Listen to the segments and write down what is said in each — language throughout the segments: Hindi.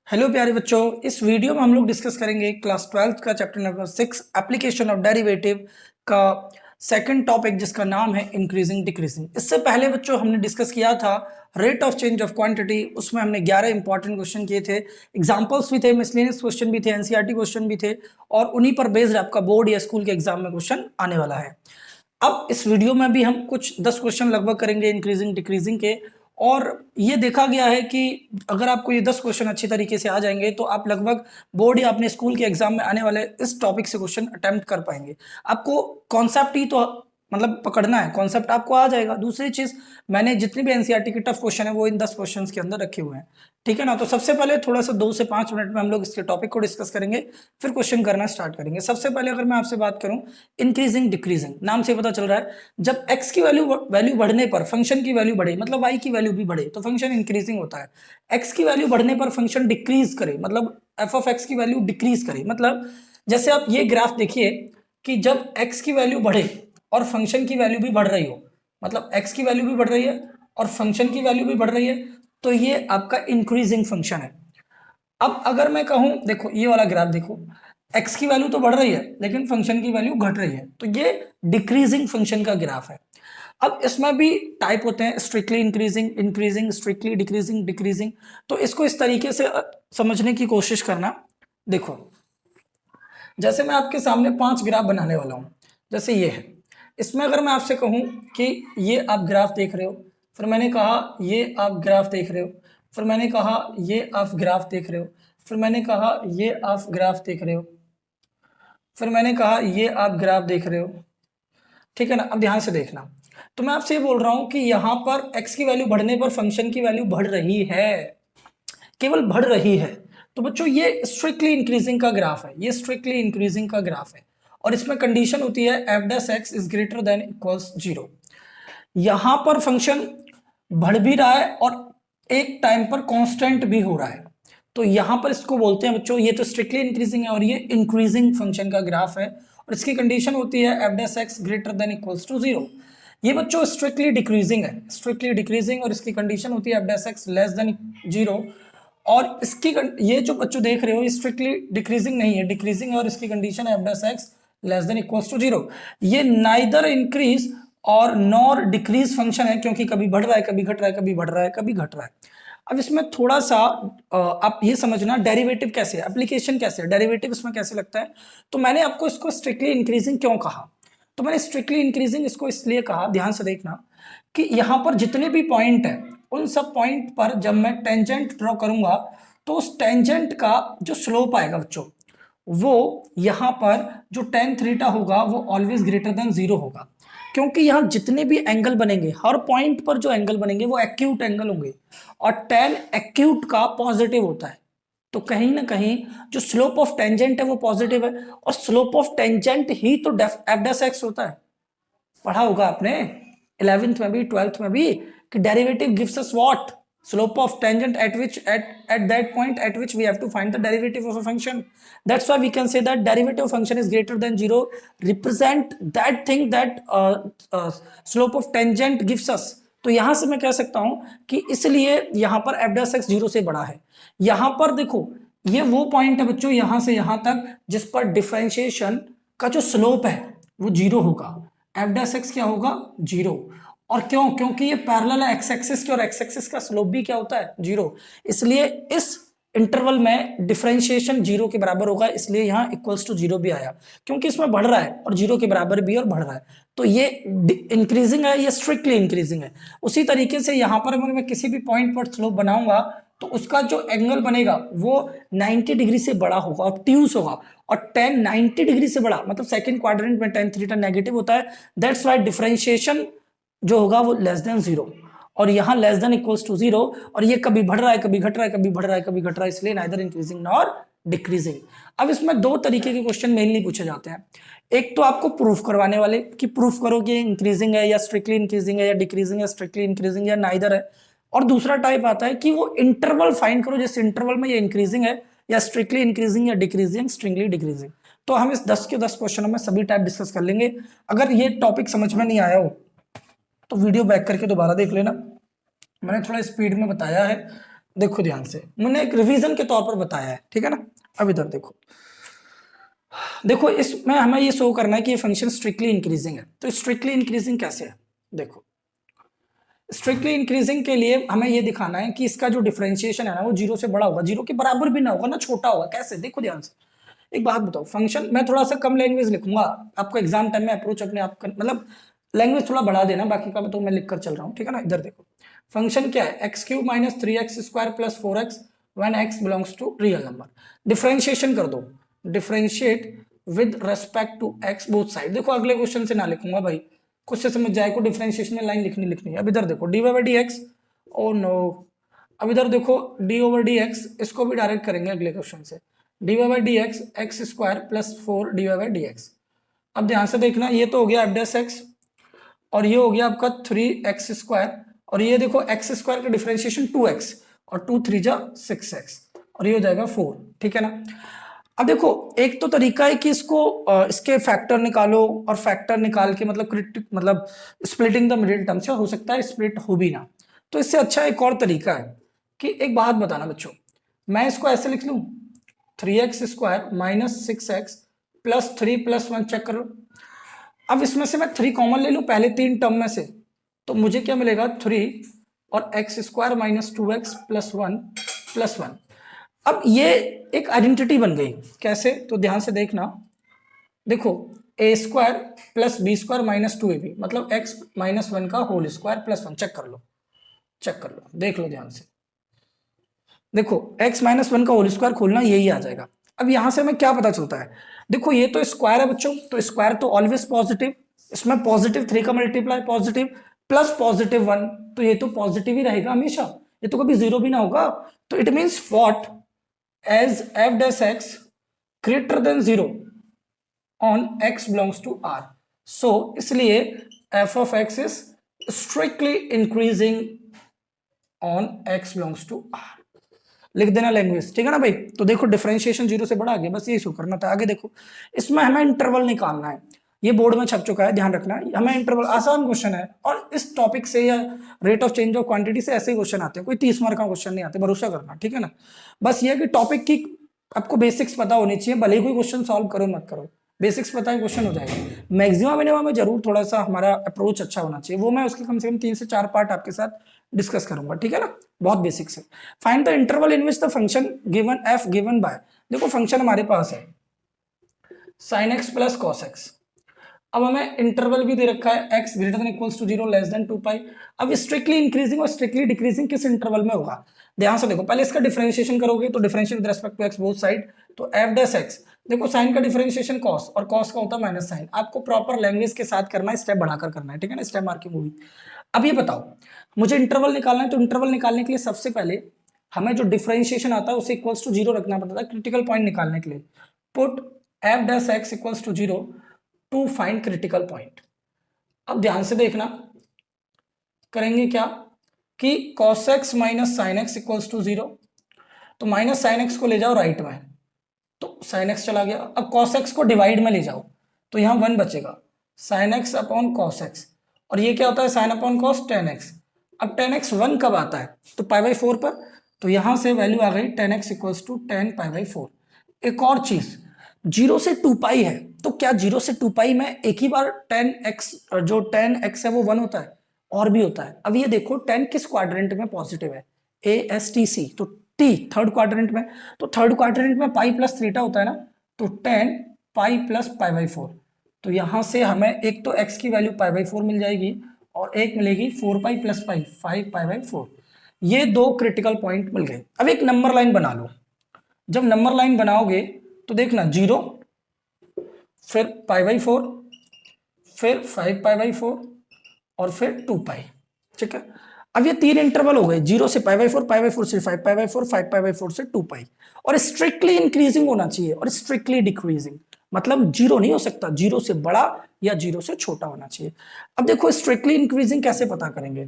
हेलो प्यारे बच्चों, इस वीडियो में हम लोग डिस्कस करेंगे क्लास 12th का chapter number 6 application of derivative का सेकंड टॉपिक जिसका नाम है इंक्रीजिंग डिक्रीजिंग। इससे पहले बच्चों हमने डिस्कस किया था rate of change of quantity. उसमें हमने 11 इंपॉर्टेंट क्वेश्चन किए थे, एग्जांपल्स भी थे, मिसलेनियस क्वेश्चन भी थे, एनसीईआरटी क्वेश्चन भी थे और उन्हीं पर बेस्ड आपका बोर्ड या स्कूल के एग्जाम में क्वेश्चन आने वाला है। अब इस वीडियो में भी हम कुछ 10 क्वेश्चन लगभग करेंगे इंक्रीजिंग डिक्रीजिंग के। और ये देखा गया है कि अगर आपको ये 10 क्वेश्चन अच्छी तरीके से आ जाएंगे तो आप लगभग बोर्ड या अपने स्कूल के एग्जाम में आने वाले इस टॉपिक से क्वेश्चन अटेम्प्ट कर पाएंगे। आपको कॉन्सेप्ट ही तो मतलब पकड़ना है, कॉन्सेप्ट आपको आ जाएगा। दूसरी चीज, मैंने जितने भी एनसीईआरटी के टफ क्वेश्चन है वो इन 10 क्वेश्चन के अंदर रखे हुए हैं, ठीक है ना। तो सबसे पहले थोड़ा सा 2 से 5 मिनट में हम लोग इसके टॉपिक को डिस्कस करेंगे, फिर क्वेश्चन करना स्टार्ट करेंगे। सबसे पहले अगर मैं आपसे बात करूं, इंक्रीजिंग डिक्रीजिंग नाम से पता चल रहा है जब x की वैल्यू बढ़ने पर फंक्शन की वैल्यू बढ़े, मतलब y की वैल्यू भी बढ़े तो फंक्शन इंक्रीजिंग होता है। x की वैल्यू बढ़ने पर फंक्शन डिक्रीज करे, मतलब f ऑफ x की वैल्यू डिक्रीज करे। मतलब जैसे आप ये ग्राफ देखिए कि जब x की वैल्यू बढ़े और फंक्शन की वैल्यू भी बढ़ रही हो, मतलब x की वैल्यू भी बढ़ रही है और फंक्शन की वैल्यू भी बढ़ रही है, तो ये आपका इंक्रीजिंग फंक्शन है। अब अगर मैं कहूं, देखो ये वाला ग्राफ देखो, x की वैल्यू तो बढ़ रही है लेकिन फंक्शन की वैल्यू घट रही है, तो ये डिक्रीजिंग फंक्शन का ग्राफ है। अब इसमें भी टाइप होते हैं, strictly increasing, increasing, strictly decreasing, decreasing. तो इसको इस तरीके से समझने की कोशिश करना। देखो, जैसे मैं आपके सामने 5 ग्राफ बनाने वाला हूं, जैसे ये है। इसमें अगर मैं आपसे कहूं कि ये आप ग्राफ देख रहे हो, फिर मैंने कहा ये आप ग्राफ देख रहे हो, फिर मैंने कहा ये आप ग्राफ देख रहे हो, फिर मैंने कहा ये आप ग्राफ देख रहे हो, फिर मैंने कहा ये आप ग्राफ देख रहे हो, ठीक है ना। अब ध्यान से देखना, तो मैं आपसे ये बोल रहा हूं कि यहां पर x की वैल्यू बढ़ने पर फंक्शन की वैल्यू बढ़ रही है, केवल बढ़ रही है। तो बच्चों ये स्ट्रिक्टली इंक्रीजिंग का ग्राफ है, ये स्ट्रिक्टली इंक्रीजिंग का ग्राफ है और इसमें कंडीशन होती है f dash x is greater than equals 0। यहां पर फंक्शन बढ़ भी रहा है और एक टाइम पर कांस्टेंट भी हो रहा है, तो यहां पर इसको बोलते हैं बच्चों, ये तो स्ट्रिक्टली इंक्रीजिंग है और ये इंक्रीजिंग फंक्शन का ग्राफ है और इसकी कंडीशन होती है f dash x greater than equals to 0। ये बच्चों स्ट्रिक्टली डिक्रीजिंग है, स्ट्रिक्टली डिक्रीजिंग, और इसकी कंडीशन होती है f dash x less than 0। और इसकी ये जो बच्चों देख रहे हो ये स्ट्रिक्टली डिक्रीजिंग नहीं है, डिक्रीजिंग है और इसकी कंडीशन है f dash x less than equals to 0। ये नाइदर इंक्रीज और नॉर डिक्रीज फंक्शन है, क्योंकि कभी बढ़ रहा है, कभी घट रहा है, कभी बढ़ रहा है, कभी घट रहा है। अब इसमें थोड़ा सा आप ये समझना डेरिवेटिव कैसे है, एप्लीकेशन कैसे है, डेरिवेटिव इसमें कैसे लगता है। तो मैंने आपको इसको स्ट्रिक्टली इंक्रीजिंग क्यों कहा, तो मैंने स्ट्रिक्टली इंक्रीजिंग इसको इसलिए कहा, ध्यान से देखना, कि यहां पर जितने भी पॉइंट है उन सब पॉइंट पर जब मैं टेंजेंट ड्रॉ करूंगा तो उस टेंजेंट का जो स्लोप आएगा बच्चों, वो यहां पर जो टेन थीटा होगा वो ऑलवेज ग्रेटर देन 0 होगा, क्योंकि यहां जितने भी एंगल बनेंगे हर पॉइंट पर जो एंगल बनेंगे वो एक्यूट एंगल होंगे और टेन एक्यूट का पॉजिटिव होता है। तो कहीं ना कहीं जो स्लोप ऑफ टेंजेंट है वो पॉजिटिव है और स्लोप ऑफ टेंजेंट ही तो एफ डैश एक्स होता है। पढ़ा होगा आपने 11th में भी 12th में भी कि derivative gives us what, slope of tangent at which at that point at which we have to find the derivative of a function. That's why we can say that derivative of function is greater than 0 represent that thing that slope of tangent gives us. तो यहां से मैं कह सकता हूं कि इसलिए यहां पर एफ डैश एक्स 0 से बड़ा है। यहां पर देखो ये वो पॉइंट है बच्चों यहां से यहां तक जिस पर डिफरेंशिएशन का जो स्लोप है वो 0 होगा, एफ डैश एक्स क्या होगा 0। और क्यों, क्योंकि ये पैरेलल है एक्स एक्सिस के और एक्स एक्सिस का स्लोप भी क्या होता है 0, इसलिए इस इंटरवल में डिफरेंशिएशन 0 के बराबर होगा, इसलिए यहाँ इक्वल्स टू 0 भी आया, क्योंकि इसमें बढ़ रहा है और 0 के बराबर भी और बढ़ रहा है, तो ये इंक्रीजिंग है, ये स्ट्रिक्टली इंक्रीजिंग है। उसी तरीके से यहाँ पर अगर मैं किसी भी पॉइंट पर स्लोप बनाऊंगा तो उसका जो एंगल बनेगा वो 90 डिग्री से बड़ा होगा, ऑब्ट्यूज होगा, और टेन 90 डिग्री से बड़ा मतलब सेकंड क्वाड्रेंट में टेन थीटा नेगेटिव होता है, दैट्स वाई डिफरेंशिएशन जो होगा वो लेस देन 0 और यहाँ लेस देन इक्वल्स टू 0, और ये कभी बढ़ रहा है, कभी घट रहा है, कभी बढ़ रहा है, कभी घट रहा है, इसलिए नाइदर इंक्रीजिंग नॉर डिक्रीजिंग। अब इसमें दो तरीके के क्वेश्चन मेनली पूछे जाते हैं, एक तो आपको प्रूफ करवाने वाले कि प्रूफ करो कि इंक्रीजिंग है या स्ट्रिक्टली इंक्रीजिंग है या डिक्रीजिंग है, स्ट्रिक्टली इंक्रीजिंग या नाइदर है, और दूसरा टाइप आता है कि वो इंटरवल फाइंड करो जिस इंटरवल में ये इंक्रीजिंग है या स्ट्रिक्टली इंक्रीजिंग या डिक्रीजिंग, स्ट्रिक्टली डिक्रीजिंग। तो हम इस 10 के 10 क्वेश्चनों में सभी टाइप डिस्कस कर लेंगे। अगर ये टॉपिक समझ में नहीं आया हो तो वीडियो बैक करके दोबारा देख लेना, मैंने थोड़ा स्पीड में बताया है, देखो ध्यान से, मैंने एक रिवीजन के तौर पर बताया है, ठीक है ना। अब इधर देखो, देखो इसमें हमें ये शो करना है कि ये फंक्शन स्ट्रिक्टली इंक्रीजिंग है। तो स्ट्रिक्टली इंक्रीजिंग कैसे है, देखो स्ट्रिक्टली इंक्रीजिंग के लिए हमें ये दिखाना है कि इसका जो डिफरेंशिएशन है ना वो जीरो से बड़ा होगा, जीरो के बराबर भी ना होगा ना छोटा होगा। कैसे, देखो ध्यान से, एक बात बताओ, फंक्शन मैं थोड़ा सा कम लैंग्वेज लिखूंगा, आपको एग्जाम टाइम में अप्रोच अपने आप कर, मतलब लैंग्वेज थोड़ा बढ़ा देना, बाकी का तो मैं लिख कर चल रहा हूँ, ठीक है ना। इधर देखो, फंक्शन क्या है, x cube minus 3x² plus 4x when x belongs to real number. Differentiation कर दो, differentiate with respect to x both side. देखो अगले क्वेश्चन से ना लिखूंगा भाई, खुद से समझ जाए को डिफरेंशिएशन में लाइन लिखनी है। अब इधर देखो d y by d x, oh no. अब इधर देखो डी ओवर डी एक्स, इसको भी डायरेक्ट करेंगे अगले क्वेश्चन से, d y by d x x square plus 4 d y by d x. अब ध्यान से देखना, ये तो हो गया एफ डैश एक्स और ये हो गया आपका 3x², और ये देखो x² का डिफरेंशिएशन 2x और 2 3 जा 6x और ये हो जाएगा 4, ठीक है ना। अब देखो एक तो तरीका है कि इसको इसके फैक्टर निकालो और फैक्टर निकाल के मतलब स्प्लिटिंग द मिडिल टर्म से, हो सकता है स्प्लिट हो भी ना। तो इससे अच्छा एक और तरीका है कि एक बात बताना बच्चों, मैं इसको ऐसे लिख लूं 3x² minus 6x plus 3 plus 1, check कर लो। अब इसमें से मैं 3 कॉमन ले लूं पहले 3 टर्म में से, तो मुझे क्या मिलेगा 3 और x² minus 2x plus 1 plus 1। अब ये एक आइडेंटिटी बन गई, कैसे, तो ध्यान से देखना, देखो a² plus b² minus 2ab मतलब x माइनस 1 का होल स्क्वायर प्लस 1। चेक कर लो, चेक कर लो, देख लो ध्यान से, देखो x माइनस 1 का होल स्क्वायर खोलना यही आ जाएगा। अब यहां से हमें क्या पता चलता है, देखो ये तो स्क्वायर है बच्चों, तो स्क्वायर तो ऑलवेज पॉजिटिव, इसमें पॉजिटिव 3 का मल्टीप्लाई पॉजिटिव प्लस पॉजिटिव 1, तो ये तो पॉजिटिव ही रहेगा हमेशा, ये तो कभी जीरो भी ना होगा। तो it means what, as f dash x greater than 0 on x belongs to r, so इसलिए f of x is strictly increasing on x belongs to r। लिख देना लैंग्वेज, ठीक है ना भाई। तो देखो डिफरेंशिएशन जीरो से बड़ा आ गया, बस यही शो करना था। आगे देखो, इसमें हमें इंटरवल निकालना है, ये बोर्ड में छप चुका है, ध्यान रखना। हमें इंटरवल, आसान क्वेश्चन है, और इस टॉपिक से या rate of change of quantity से ऐसे ही क्वेश्चन आते हैं, कोई 30 मार्क का क्वेश्चन नहीं आते, भरोसा करना, ठीक है ना। बस ये कि टॉपिक की आपको बेसिक्स पता होनी चाहिए, भले ही कोई क्वेश्चन सॉल्व करो मत करो, बेसिक्स पता है क्वेश्चन हो जाएगा। मैक्सिमम मिनिमम में जरूर थोड़ा सा हमारा अप्रोच अच्छा होना चाहिए, वो मैं उसके कम से कम 3 से 4 पार्ट आपके साथ डिस्कस करूंगा, ठीक है ना। बहुत बेसिक्स है। Find the interval in which the function given f given by, देखो फंक्शन हमारे पास है sin x plus cos x। अब हमें इंटरवल भी दे रखा है x greater than equals to 0 less than 2 pi. अब स्ट्रिक्टली इंक्रीजिंग और स्ट्रिक्टली डिक्रीजिंग किस इंटरवल में होगा, ध्यान से देखो, पहले इसका डिफरेंशिएशन करोगे तो differentiate with respect to x both side, तो f डैश x, देखो साइन का डिफरेंशिएशन cos और cos का होता है माइनस साइन। आपको प्रॉपर लैंग्वेज के साथ करना है, स्टेप बढ़ाकर करना है, ठीक है ना, स्टेप मार्किंग होगी। अब ये बताओ, मुझे इंटरवल निकालना है, तो इंटरवल निकालने के लिए सबसे पहले हमें जो डिफरेंशिएशन आता है उसे इक्वल्स टू 0 रखना पड़ता है क्रिटिकल पॉइंट निकालने के लिए। Put f dash x equals to 0 to find critical point. अब ध्यान से देखना, करेंगे क्या कि cos x minus sine x equals to 0, तो माइनस साइन एक्स को ले जाओ राइट में, तो साइन एक्स चला गया। अब cos x को डिवाइड में ले जाओ, तो यहाँ 1 बचेगा, sine x upon cos x, और ये क्या होता है sine upon cos tan x। अब tan x 1 कब आता है, तो π/4 पर, तो यहां से वैल्यू आ गई tan x equals to tan π/4। एक और चीज, 0 से 2 पाई है, तो क्या 0 से 2 पाई में एक ही बार tan x, जो tan x है वो 1 होता है, और भी होता है। अब ये देखो tan किस क्वाड्रेंट में पॉजिटिव है, ASTC, तो T थर्ड क्वाड्रेंट में, तो थर्ड क्वाड्रेंट में पाई प्लस थीटा होता है ना, तो tan पाई प्लस π/4, तो यहां से हमें एक तो x की वैल्यू π/4 मिल जाएगी और एक मिलेगी 4 पाई प्लस पाई 5 π/4। ये दो क्रिटिकल पॉइंट मिल गए। अब एक नंबर लाइन बना लो, जब नंबर लाइन बनाओगे तो देखना 0 फिर π/4 फिर 5 π/4 और फिर 2 पाई, ठीक है। अब ये 3 इंटरवल हो गए, 0 से π/4, π/4 से 5 π/4, 5 π/4 से 2 पाई, और स्ट्रिक्टली इंक्रीजिंग होना चाहिए और स्ट्रिक्टली डिक्रीजिंग, मतलब 0 नहीं हो सकता, 0 से बड़ा या 0 से छोटा होना चाहिए। अब देखो स्ट्रिक्टली इंक्रीजिंग कैसे पता करेंगे,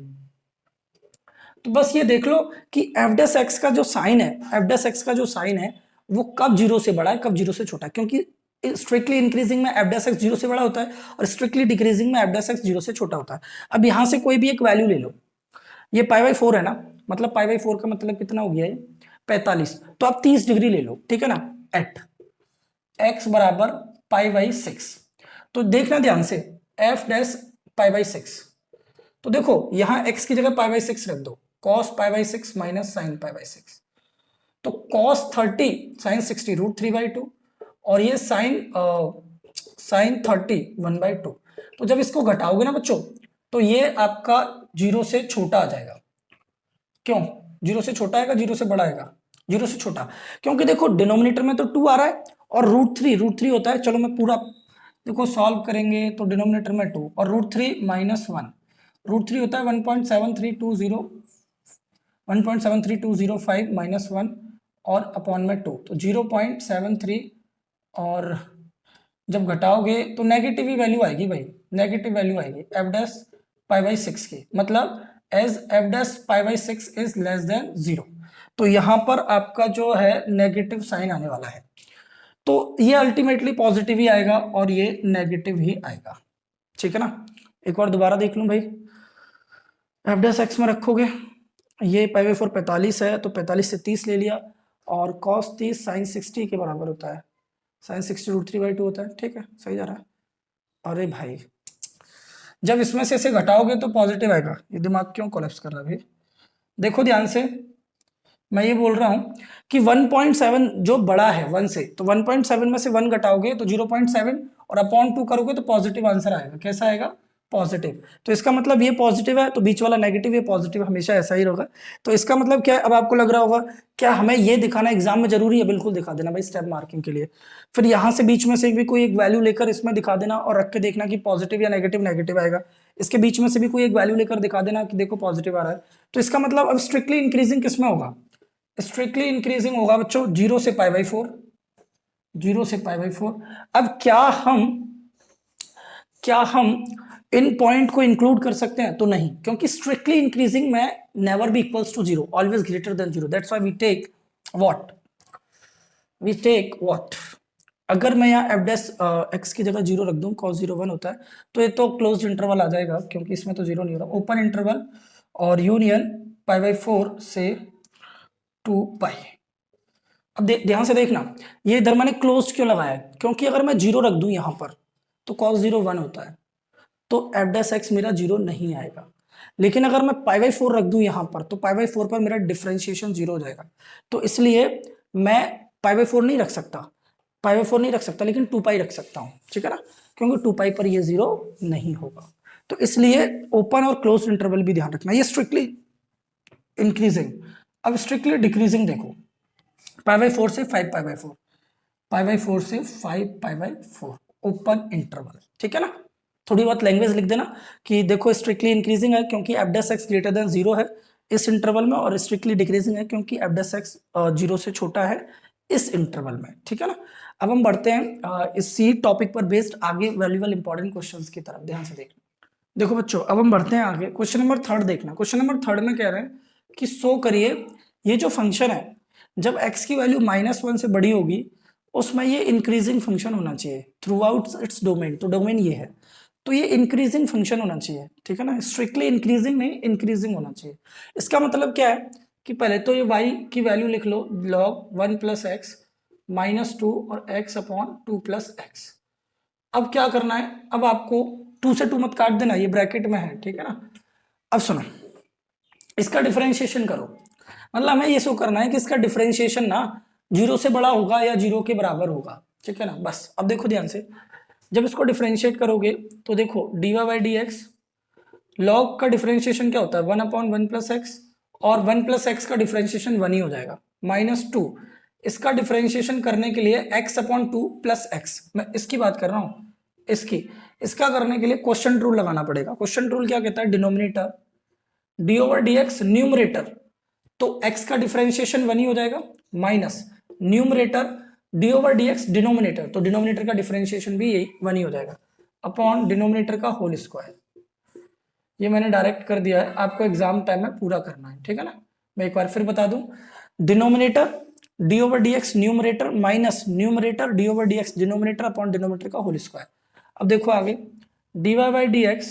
तो बस ये देख लो कि एफ डैश एक्स का जो साइन है, एफ डैश एक्स का जो साइन है वो कब 0 से बड़ा है कब 0 से छोटा है, क्योंकि स्ट्रिक्टली इंक्रीजिंग में एफ डैश एक्स 0 से बड़ा होता है और स्ट्रिक्टली डिक्रीजिंग में एफ डैश एक्स 0 से छोटा होता है। अब यहां से कोई भी एक वैल्यू ले लो, ये π/4 है ना, मतलब पाई बाई 4 का मतलब कितना हो गया है 45। तो आप 30 डिग्री ले लो, ठीक है ना, एट x बराबर पाई बाई 6। तो देखना ध्यान से, एफ डैश पाई बाई 6। तो देखो यहां x की जगह पाई बाई 6 रख दो, cos pi by 6 minus sine pi by 6। तो cos 30 साइन 60 √3/2, और ये साइन 30 1/2। तो जब इसको घटाओगे ना बच्चों, तो ये आपका जीरो से छोटा आ जाएगा। क्यों जीरो से छोटा आएगा, जीरो से बड़ा आएगा? जीरो से छोटा, क्योंकि देखो डिनोमिनेटर में तो 2 आ रहा है और √3 होता है। चलो मैं पूरा देखो सॉल्व करेंगे तो डिनोमिनेटर में 2 और √3 माइनस 1, √3 होता है 1.7320 1.73205 माइनस 1 और अपॉन में 2, तो 0.73। और जब घटाओगे तो नेगेटिव ही वैल्यू आएगी भाई, नेगेटिव वैल्यू आएगी एफ डैश पाई बाई 6 की, मतलब as f dash pi by 6 is less than 0। तो यहां पर आपका जो है नेगेटिव साइन आने वाला है। तो ये अल्टीमेटली पॉजिटिव ही आएगा और ये नेगेटिव ही आएगा, ठीक है ना। एक बार दोबारा देख लूं भाई, एफ डैश एक्स में रखोगे, ये पाई बाई 4 45 है, तो 45 से 30 ले लिया, और कॉस 30 साइन 60 के बराबर होता है, साइन 60 √3/2 होता है, ठीक है, सही जा रहा है। अरे भाई जब इसमें से इसे घटाओगे तो पॉजिटिव आएगा, ये दिमाग क्यों कोलैप्स कर रहा है भाई? देखो ध्यान से, मैं ये बोल रहा हूं कि 1.7 जो बड़ा है 1 से, तो 1.7 में से 1 घटाओगे तो 0.7 और अपॉन 2 करोगे तो पॉजिटिव आंसर आएगा। कैसा आएगा? पॉजिटिव। तो इसका मतलब ये पॉजिटिव है तो बीच वाला नेगेटिव, ये पॉजिटिव, हमेशा ऐसा ही होगा। तो इसका मतलब क्या है, अब आपको लग रहा होगा क्या हमें ये दिखाना एग्जाम में जरूरी है? बिल्कुल दिखा देना भाई, स्टेप मार्किंग के लिए। फिर यहां से बीच में से भी कोई एक वैल्यू लेकर इसमें दिखा देना और रख के देखना कि पॉजिटिव या नेगेटिव, नेगेटिव आएगा। इसके बीच में से भी कोई एक वैल्यू लेकर दिखा देना कि देखो पॉजिटिव आ रहा है। तो इसका मतलब अब स्ट्रिक्टली इंक्रीजिंग किसमें होगा? स्ट्रिक्टली इंक्रीजिंग होगा बच्चों 0 से पाई बाई 4, 0 से पाई बाई 4। अब क्या हम इन पॉइंट को इंक्लूड कर सकते हैं? तो नहीं, क्योंकि स्ट्रिक्टली इंक्रीजिंग में never be equals to 0, always greater than 0। That's why we take what, अगर मैं यहाँ एफ डैश एक्स की जगह 0 रख दूं, cos 0 1 होता है, तो ये तो क्लोज्ड इंटरवल आ जाएगा, क्योंकि इसमें तो 0 नहीं हो रहा, ओपन इंटरवल, और यूनियन पाई बाई 4 से 2 पाई। अब ध्यान से देखना, ये इधर मैंने क्लोज्ड क्यों लगाया है? क्योंकि अगर मैं 0 रख दूं यहां पर तो cos 0 1 होता है, तो एफ डैश एक्स मेरा 0 नहीं आएगा। लेकिन अगर मैं पाई बाई 4 रख दूं यहां पर, तो पाई बाई 4 पर मेरा डिफरेंशिएशन 0 हो जाएगा। तो इसलिए मैं पाई बाई 4 नहीं रख सकता, पाई बाई 4 नहीं रख सकता, लेकिन 2 पाई रख सकता हूं, ठीक है ना, क्योंकि 2 पाई पर ये 0 नहीं होगा। तो इसलिए ओपन और क्लोज इंटरवल भी ध्यान रखना। ये स्ट्रिक्टली इंक्रीजिंग। अब स्ट्रिक्टली डिक्रीजिंग देखो, पाई बाई 4 से 5 पाई बाई 4, पाई बाई 4 से 5 पाई बाई 4, ओपन इंटरवल, ठीक है ना। थोड़ी बहुत लैंग्वेज लिख देना कि देखो स्ट्रिक्टली इंक्रीजिंग है क्योंकि F dash x greater than 0 है इस इंटरवल में, और स्ट्रिक्टली डिक्रीजिंग है क्योंकि एफ डैश एक्स 0 से छोटा है इस इंटरवल में, ठीक है ना। अब हम बढ़ते हैं इसी टॉपिक पर बेस्ड आगे वैल्यूएबल इंपॉर्टेंट क्वेश्चंस की तरफ, ध्यान से देखना। देखो बच्चों, अब हम बढ़ते हैं आगे, क्वेश्चन नंबर 3 देखना। क्वेश्चन नंबर 3 में कह रहे हैं कि शो करिए ये जो फंक्शन है, जब x की वैल्यू -1 से बड़ी होगी उसमें ये इंक्रीजिंग फंक्शन होना चाहिए थ्रू आउट इट्स डोमेन। तो डोमेन ये है, तो ये इंक्रीजिंग फंक्शन होना चाहिए, ठीक है ना। स्ट्रिक्टली इंक्रीजिंग नहीं, इंक्रीजिंग होना चाहिए। इसका मतलब क्या है कि पहले तो ये y की वैल्यू लिख लो, log 1 + x -2 और x अपॉन 2 + x। अब क्या करना है, अब आपको 2 से 2 मत काट देना, ये ब्रैकेट में है, ठीक है ना। अब सुनो, इसका डिफरेंशिएशन करो, मतलब हमें ये शो करना है कि इसका डिफरेंशिएशन ना 0 से बड़ा होगा या 0 के बराबर होगा, ठीक है ना। बस अब देखो ध्यान से, जब इसको डिफरेंशिएट करोगे तो देखो dy/dx, log का डिफरेंशिएशन क्या होता है 1/1 + x, और 1 + x का डिफरेंशिएशन 1 ही हो जाएगा, -2। इसका डिफरेंशिएशन करने के लिए x/2 + x, मैं इसकी बात कर रहा हूं, इसका करने के लिए क्वेश्चन रूल लगाना पड़ेगा। क्वेश्चन रूल क्या कहता है, डिनोमिनेटर d/dx न्यूमरेटर, तो x का डिफरेंशिएशन 1 ही हो जाएगा, माइनस न्यूमरेटर d/dx डिनोमिनेटर, तो डिनोमिनेटर का डिफरेंशिएशन भी यही 1 ही हो जाएगा, अपॉन डिनोमिनेटर का होल स्क्वायर। ये मैंने डायरेक्ट कर दिया है, आपको एग्जाम टाइम में पूरा करना है, ठीक है ना। मैं एक बार फिर बता दूं, denominator d/dx numerator minus numerator d/dx denominator upon denominator का होल स्क्वायर। अब देखो आगे, dy/dx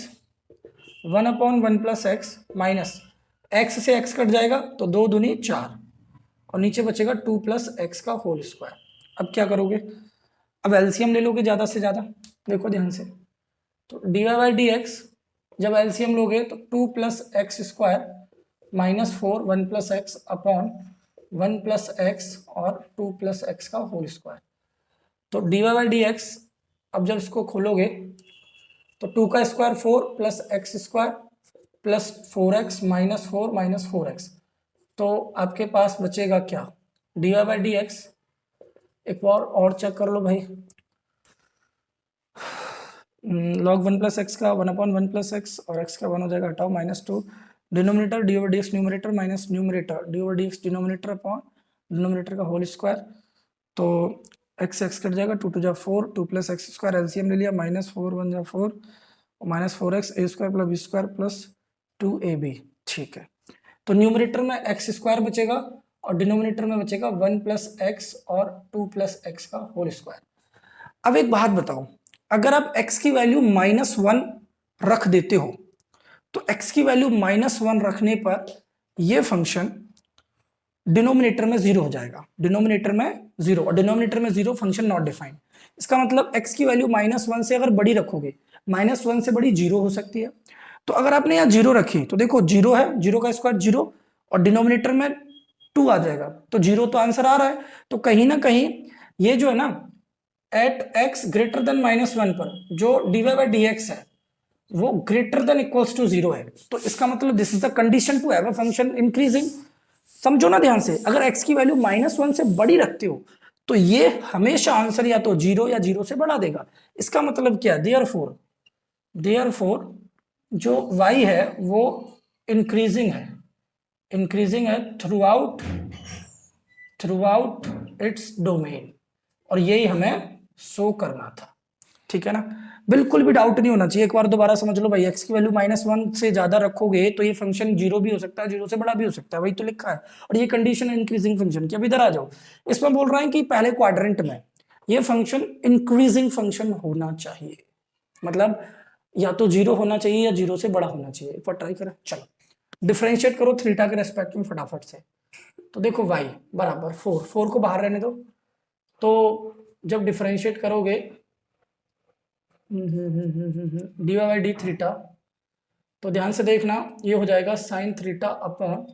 1/1 + x माइनस x से x कट जाएगा तो 2 दूनी 4 और नीचे बचेगा 2 प्लस एक्स का होल स्क्वायर। अब क्या करोगे, अब एलसीएम ले लोगे ज़्यादा से ज़्यादा, देखो ध्यान से, तो d y by d x जब एलसीएम लोगे तो 2 plus x square minus 4 1 plus x upon 1 plus x और 2 प्लस एक्स का होल स्क्वायर। तो d y by d x अब जब इसको खोलोगे तो 2 का square 4 plus x square plus 4x minus four x, तो आपके पास बचेगा क्या, d y by d x. एक बार और चेक कर लो भाई, लॉग 1 प्लस एक्स का 1 अपॉन 1 प्लस एक्स और एक्स का 1 हो जाएगा, हटाओ -2, denominator d over d x numerator minus numerator d over d x denominator upon denominator का होल स्क्वायर। तो एक्स एक्स कट जाएगा, 2 2 जा 4, 2 प्लस एक्स स्क्वायर एलसीएम ले लिया, -4 1 जा 4 minus 4x a square plus b square plus 2ab। ठीक है, तो न्यूमरेटर में एक्स स्क्वायर बचेगा और डिनोमिनेटर में बचेगा 1 प्लस एक्स और 2 प्लस एक्स का होल स्क्वायर। अब एक बात बताओ, अगर आप x की वैल्यू -1 रख देते हो तो x की वैल्यू -1 रखने पर यह फंक्शन डिनोमिनेटर में 0 हो जाएगा, डिनोमिनेटर में 0 और डिनोमिनेटर में 0 फंक्शन नॉट डिफाइंड। इसका मतलब x की वैल्यू -1 से अगर बड़ी रखोगे, -1 से बड़ी 0 हो सकती है। तो अगर आपने यहाँ 0 रखी तो देखो 0 है, 0 का स्क्वायर 0 और डिनोमिनेटर में 2 आ जाएगा, तो 0 तो आंसर आ रहा है। तो कहीं ना कहीं ये जो है ना एट x ग्रेटर देन -1 पर जो d y by d x है वो ग्रेटर देन इक्वल्स टू 0 है। तो इसका मतलब this is the condition to have a function increasing. समझो ना ध्यान से, अगर x की वैल्यू -1 से बड़ी रखते हो तो ये हमेशा आंसर या तो 0 या 0 से बढ़ा देगा। इसका मतलब क्या, देयरफॉर जो y है वो इंक्रीजिंग है थ्रू आउट इट्स डोमेन, और यही हमें शो करना था। ठीक है ना, बिल्कुल भी डाउट नहीं होना चाहिए। एक बार दोबारा समझ लो भाई, x की वैल्यू -1 से ज्यादा रखोगे तो ये फंक्शन 0 भी हो सकता है, 0 से बड़ा भी हो सकता है, वही तो लिखा है। और ये कंडीशन है इंक्रीजिंग फंक्शन की। अब इधर आ जाओ, इसमें बोल रहा है कि पहले क्वाड्रेंट में ये फंक्शन इंक्रीजिंग फंक्शन होना चाहिए, मतलब या तो 0 होना चाहिए या 0 से बड़ा होना चाहिए। एक बार ट्राई करें, चलो डिफरेंशिएट करो थीटा के रेस्पेक्ट में फटाफट से। तो देखो y बराबर 4 को बाहर रहने दो, तो जब डिफरेंशिएट करोगे d y by d theta, तो ध्यान से देखना ये हो जाएगा sine theta upon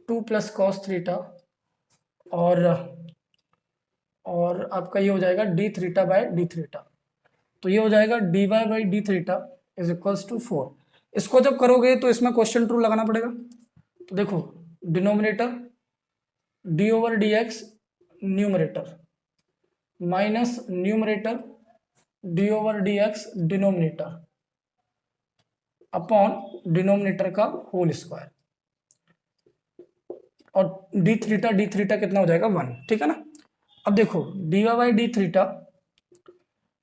2 plus cos theta और आपका ये हो जाएगा d theta by d theta. तो ये हो जाएगा d y by d theta is equals to 4। इसको जब करोगे तो इसमें क्वेश्चन ट्रू लगाना पड़ेगा। तो देखो denominator d over d x numerator minus numerator d over d x denominator upon denominator का होल स्क्वायर, और डी थीटा कितना हो जाएगा 1। ठीक है ना, अब देखो d y by d theta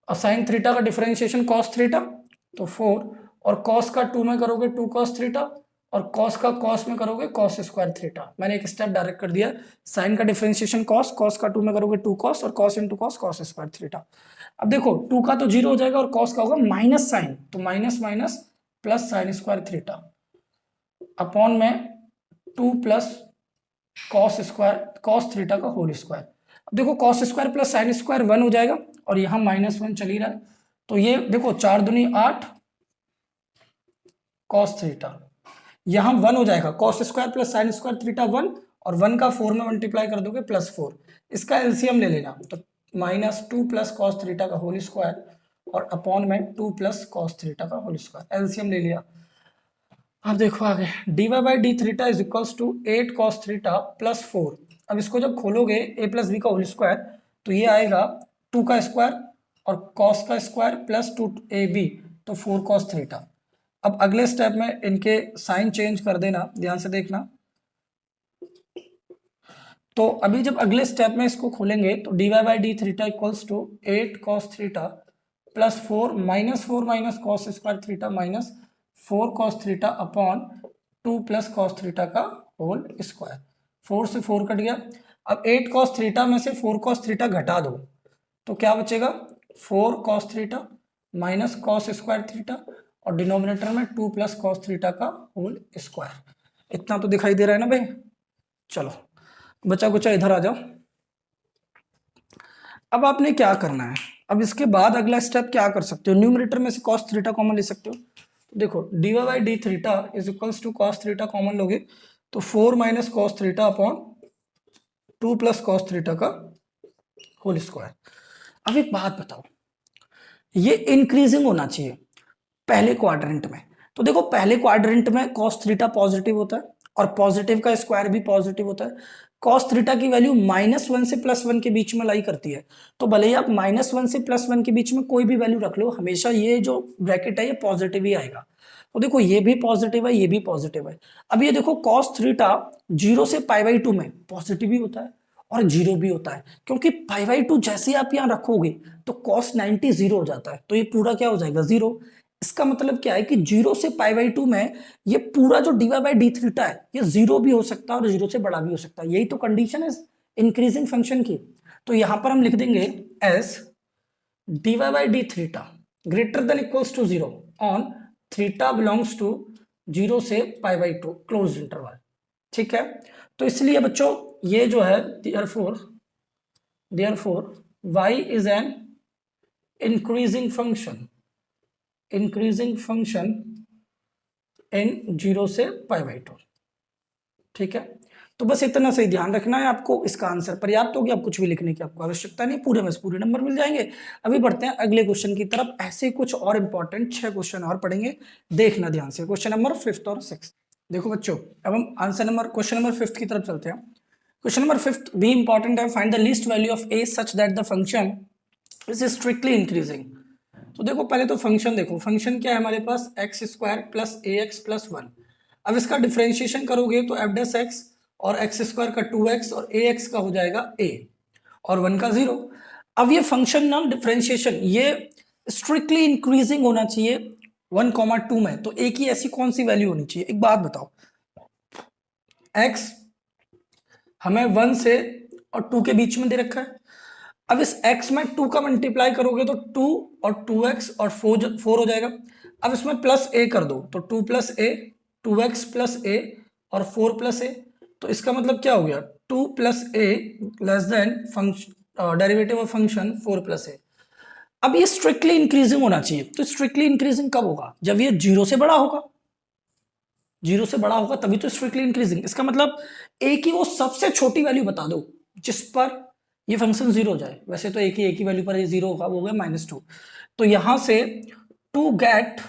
और साइन थीटा का डिफरेंशिएशन कॉस थीटा, तो 4, और कॉस का 2 में करोगे 2 कॉस थीटा और कॉस का कॉस में करोगे कॉस स्क्वायर थीटा। मैंने एक स्टेप डायरेक्ट कर दिया, साइन का डिफरेंशिएशन कॉस, कॉस का 2 में करोगे 2 कॉस और cos into cos cos square theta. अब देखो 2 का तो 0 हो जाएगा और कॉस का होगा माइनस साइन, तो minus minus plus sine square theta upon में 2 प्लस कॉस थीटा का होल स्क्वायर। अब देखो cos square plus sine square 1 हो जाएगा और यहाँ -1 चल ही रहा है, तो ये देखो 4 दूनी 8 कॉस थीटा, यहाँ 1 हो जाएगा, cos square plus sine square theta 1 और 1 का 4 में मल्टीप्लाई कर दोगे +4। इसका एलसीएम ले लेना, तो -2 प्लस कॉस थीटा का होल स्क्वायर और अपॉन में 2 प्लस कॉस थीटा का होल स्क्वायर, एलसीएम ले लिया। अब देखो आगे d y by d theta is equals to 8 cos theta plus 4। अब इसको जब खोलोगे a प्लस बी का होल स्क्वायर, तो ये आएगा 2 का स्क्वायर और कॉस का स्क्वायर प्लस 2ab, तो 4 कॉस थीटा। अब अगले स्टेप में इनके साइन चेंज कर देना, ध्यान से देखना। तो अभी जब अगले स्टेप में इसको खोलेंगे तो d y by d theta equals to 8 cos theta plus 4 minus cos square theta minus 4 cos theta upon 2 plus cos theta का होल स्क्वायर। 4 से 4 कट गया। अब 8 कॉस थीटा में से 4 कॉस थीटा घटा दो तो क्या बचेगा, 4 cos theta minus cos square theta और डिनोमिनेटर में 2 प्लस कॉस थीटा का होल स्क्वायर। इतना तो दिखाई दे रहा है ना भाई। चलो बचा कुचा इधर आ जाओ। अब आपने क्या करना है, अब इसके बाद अगला स्टेप क्या कर सकते हो, न्यूमरेटर में से cos थीटा कॉमन ले सकते हो। तो देखो dy by d theta is equals to cos theta common लोगे तो 4 minus cos theta upon 2 plus cos theta का होल स्क्वायर। अब एक बात बताओ, ये इंक्रीजिंग होना चाहिए पहले क्वाड्रेंट में। तो देखो पहले क्वाड्रेंट में cos थीटा पॉजिटिव होता है और पॉजिटिव का स्क्वायर भी पॉजिटिव होता है। cos थीटा की वैल्यू -1 से +1 के बीच में लाई करती है। तो भले ही आप -1 से +1 के बीच में कोई भी वैल्यू रख लो, हमेशा ये जो ब्रैकेट है ये पॉजिटिव ही आएगा। तो देखो ये भी पॉजिटिव है, ये भी पॉजिटिव है। अब ये देखो cos थीटा 0 से π/2 में पॉजिटिव भी होता है और 0 भी होता है, क्योंकि π/2 जैसे आप यहाँ रखोगे तो cos 90 0 हो जाता है, तो ये पूरा क्या हो जाएगा 0। इसका मतलब क्या है कि 0 से π/2 में ये पूरा जो dy बाई डी थीटा है ये 0 भी हो सकता है और 0 से बड़ा भी हो सकता है। यही तो कंडीशन है इंक्रीजिंग फंक्शन की। तो यहां पर हम लिख देंगे as dy by d theta greater than equals to 0 on theta belongs to 0 से π/2 क्लोज इंटरवल। ठीक है, तो इसलिए बच्चों ये जो है therefore y is an increasing function इन 0 से π/2। ठीक है, तो बस इतना सही ध्यान रखना है आपको, इसका आंसर पर्याप्त हो गया। अब कुछ भी लिखने की आपको आवश्यकता नहीं, पूरे में से पूरे नंबर मिल जाएंगे। अभी बढ़ते हैं अगले क्वेश्चन की तरफ। ऐसे कुछ और इंपॉर्टेंट 6 क्वेश्चन और पढ़ेंगे, देखना ध्यान से। क्वेश्चन नंबर 5 और 6 देखो बच्चों। अब हम क्वेश्चन नंबर 5 की तरफ चलते हैं। क्वेश्चन नंबर 5 भी इंपॉर्टेंट है। Find the least value of a such that the function is strictly increasing. तो देखो पहले तो फंक्शन देखो, फंक्शन क्या है हमारे पास एक्स स्क्वायर प्लस ए एक्स प्लस 1। अब इसका डिफरेंशिएशन करोगे तो एफ डैश एक्स और एक्स स्क्वायर का 2x और ए एक्स का हो जाएगा a और 1 का 0। अब ये फंक्शन ना डिफरेंशिएशन ये स्ट्रिक्टली इंक्रीजिंग होना चाहिए 1,2 में। तो a की ऐसी कौन सी वैल्यू होनी चाहिए, एक बात बताओ। x हमें 1 से और 2 के बीच में दे रखा है। अब इस x में 2 का मल्टीप्लाई करोगे तो 2 और 2x और 4 हो जाएगा। अब इसमें प्लस a कर दो तो 2 plus a 2x plus a और 4 प्लस a। तो इसका मतलब क्या हो गया 2 plus a less than function derivative of function 4 plus a। अब ये स्ट्रिक्टली इंक्रीजिंग होना चाहिए। तो स्ट्रिक्टली इंक्रीजिंग कब होगा, जब ये 0 से बड़ा होगा। 0 से बड़ा होगा तभी तो स्ट्रिक्टली इंक्रीजिंग। इसका मतलब a की वो सबसे छोटी वैल्यू बता दो जिस पर ये फंक्शन 0 हो जाए। वैसे तो एक ही वैल्यू पर ये 0 होगा, वो हो गया -2। तो यहां से to get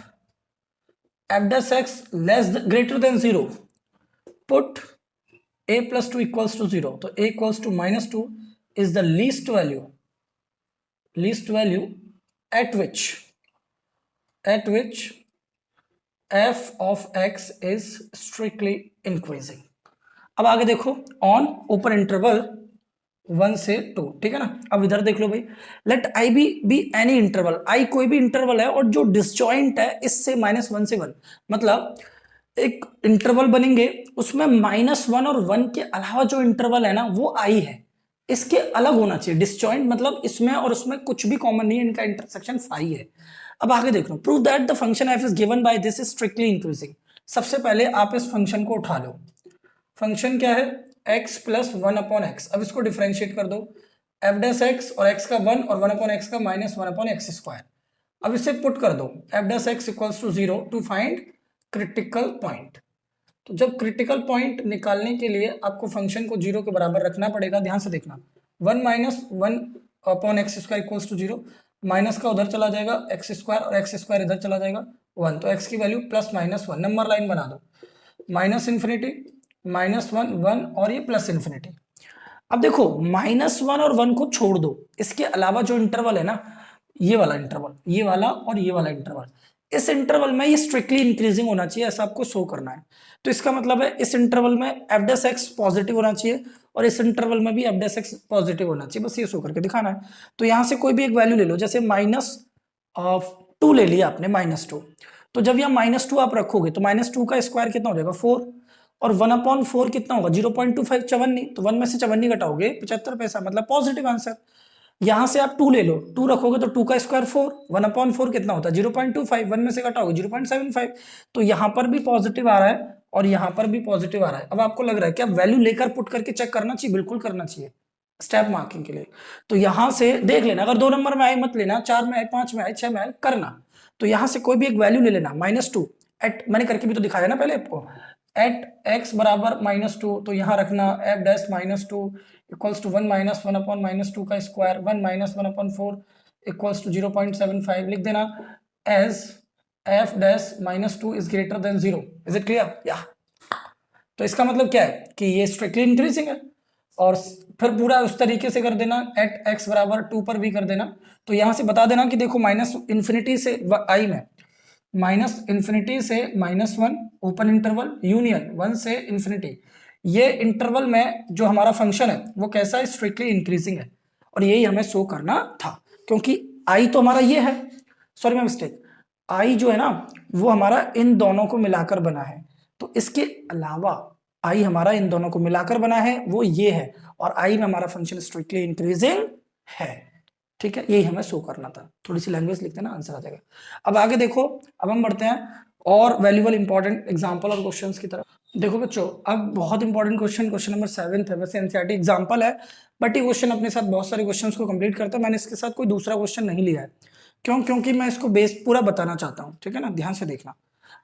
f dash x greater than 0 put a plus 2 equals to 0। तो a equals to -2 is the least value at which f of x is strictly increasing। अब आगे देखो ऑन ओपन इंटरवल 1 से 2। ठीक है ना। अब इधर देख लो भाई, let I be any interval, I कोई भी इंटरवल है और जो डिसजॉइंट है इससे -1 से 1। मतलब एक इंटरवल बनेंगे उसमें -1 और 1 के अलावा जो इंटरवल है ना वो आई है, इसके अलग होना चाहिए। डिसजॉइंट मतलब इसमें और उसमें कुछ भी कॉमन नहीं है, इनका इंटरसेक्शन फाई है। अब आगे देख लो, prove that the function f is given by this is strictly increasing. सबसे पहले आप इस फंक्शन को उठा लो। फंक्शन क्या है x प्लस 1 अपॉन एक्स। अब इसको डिफरेंशिएट कर दो, एफ डैश एक्स और x का 1 और 1 अपॉन एक्स का -1 अपॉन एक्स स्क्वायर। अब इसे पुट कर दो, f dash x equals to 0 to find critical point. तो जब क्रिटिकल पॉइंट निकालने के लिए आपको फंक्शन को 0 के बराबर रखना पड़ेगा। ध्यान से देखना, 1 minus 1 upon x square equals to 0, minus का उधर चला जाएगा एक्स स्क्वायर और एक्स स्क्वायर इधर चला जाएगा 1। तो एक्स की वैल्यू +-1 नंबर लाइन बना दो, -इन्फिनिटी -1 1 और ये +इन्फिनिटी। अब देखो -1 और 1 को छोड़ दो, इसके अलावा जो इंटरवल है ना ये वाला इंटरवल, ये वाला और ये वाला इंटरवल, इस इंटरवल में ये स्ट्रिक्टली इंक्रीजिंग होना चाहिए, ऐसा आपको शो करना है। तो इसका मतलब है इस इंटरवल में एफ डैश एक्स पॉजिटिव होना चाहिए और इस इंटरवल में भी एफ डैश एक्स पॉजिटिव होना चाहिए, बस ये शो करके दिखाना है। तो यहाँ से कोई भी एक वैल्यू ले लो, जैसे -2 ले लिया आपने, -2। तो जब यहाँ -2 आप रखोगे तो -2 का स्क्वायर कितना हो जाएगा 4 और 1/4 कितना होगा 0.25 54। तो 1 में से 54 घटाओगे 75 पैसा, मतलब पॉजिटिव आंसर। यहां से आप 2 ले लो, 2 रखोगे तो 2 का स्क्वायर 4, 1/4 कितना होता है 0.25, 1 में से घटाओगे 0.75। तो यहां पर भी पॉजिटिव आ रहा है और यहाँ पर भी पॉजिटिव आ रहा है। अब आपको लग रहा है क्या वैल्यू लेकर पुट करके चेक करना चाहिए? बिल्कुल करना चाहिए स्टेप मार्किंग के लिए। तो यहाँ से देख लेना, अगर 2 नंबर में आए मत लेना, 4 में आए, 5 में आए, 6 में आए करना। तो यहाँ से कोई भी एक वैल्यू ले लेना, -2 एट, मैंने करके भी तो दिखाया ना पहले आपको, एट एक्स बराबर -2, तो यहाँ रखना f dash -2 equals to 1 - 1 upon -2 का स्क्वायर, 1 - 1 अपॉन 4 इक्वल्स टू 0.75 लिख देना as f dash -2 is greater than 0। Is it clear? या तो इसका मतलब क्या है कि ये स्ट्रिक्टली इंक्रीजिंग है। और फिर पूरा उस तरीके से कर देना, एट एक्स बराबर 2 पर भी कर देना। तो यहां से बता देना कि देखो -∞ से आई में, -∞ से -1 ओपन इंटरवल यूनियन 1 से ∞, ये इंटरवल में जो हमारा फंक्शन है वो कैसा है? स्ट्रिक्टली इंक्रीजिंग है। और यही हमें शो करना था, क्योंकि आई तो हमारा ये है, सॉरी मैं मिस्टेक, आई जो है ना वो हमारा इन दोनों को मिलाकर बना है। तो इसके अलावा आई हमारा इन दोनों को मिलाकर बना है, वो ये है, और आई में हमारा फंक्शन स्ट्रिक्टली इंक्रीजिंग है। ठीक है, यही हमें शो करना था। थोड़ी सी लैंग्वेज लिखते हैं ना, आंसर आ जाएगा। अब आगे देखो, अब हम बढ़ते हैं और वैल्यूएबल इंपॉर्टेंट एग्जांपल और क्वेश्चंस की तरफ। देखो बच्चों, अब बहुत इंपॉर्टेंट क्वेश्चन नंबर 7 है, वैसे एनसीईआरटी एग्जांपल है, बट ये क्वेश्चन अपने साथ बहुत सारे क्वेश्चंस को कंप्लीट करता है। मैंने इसके साथ कोई दूसरा क्वेश्चन नहीं लिया है, क्यों? क्योंकि मैं इसको बेस पूरा बताना चाहता हूँ। ठीक है ना, ध्यान से देखना,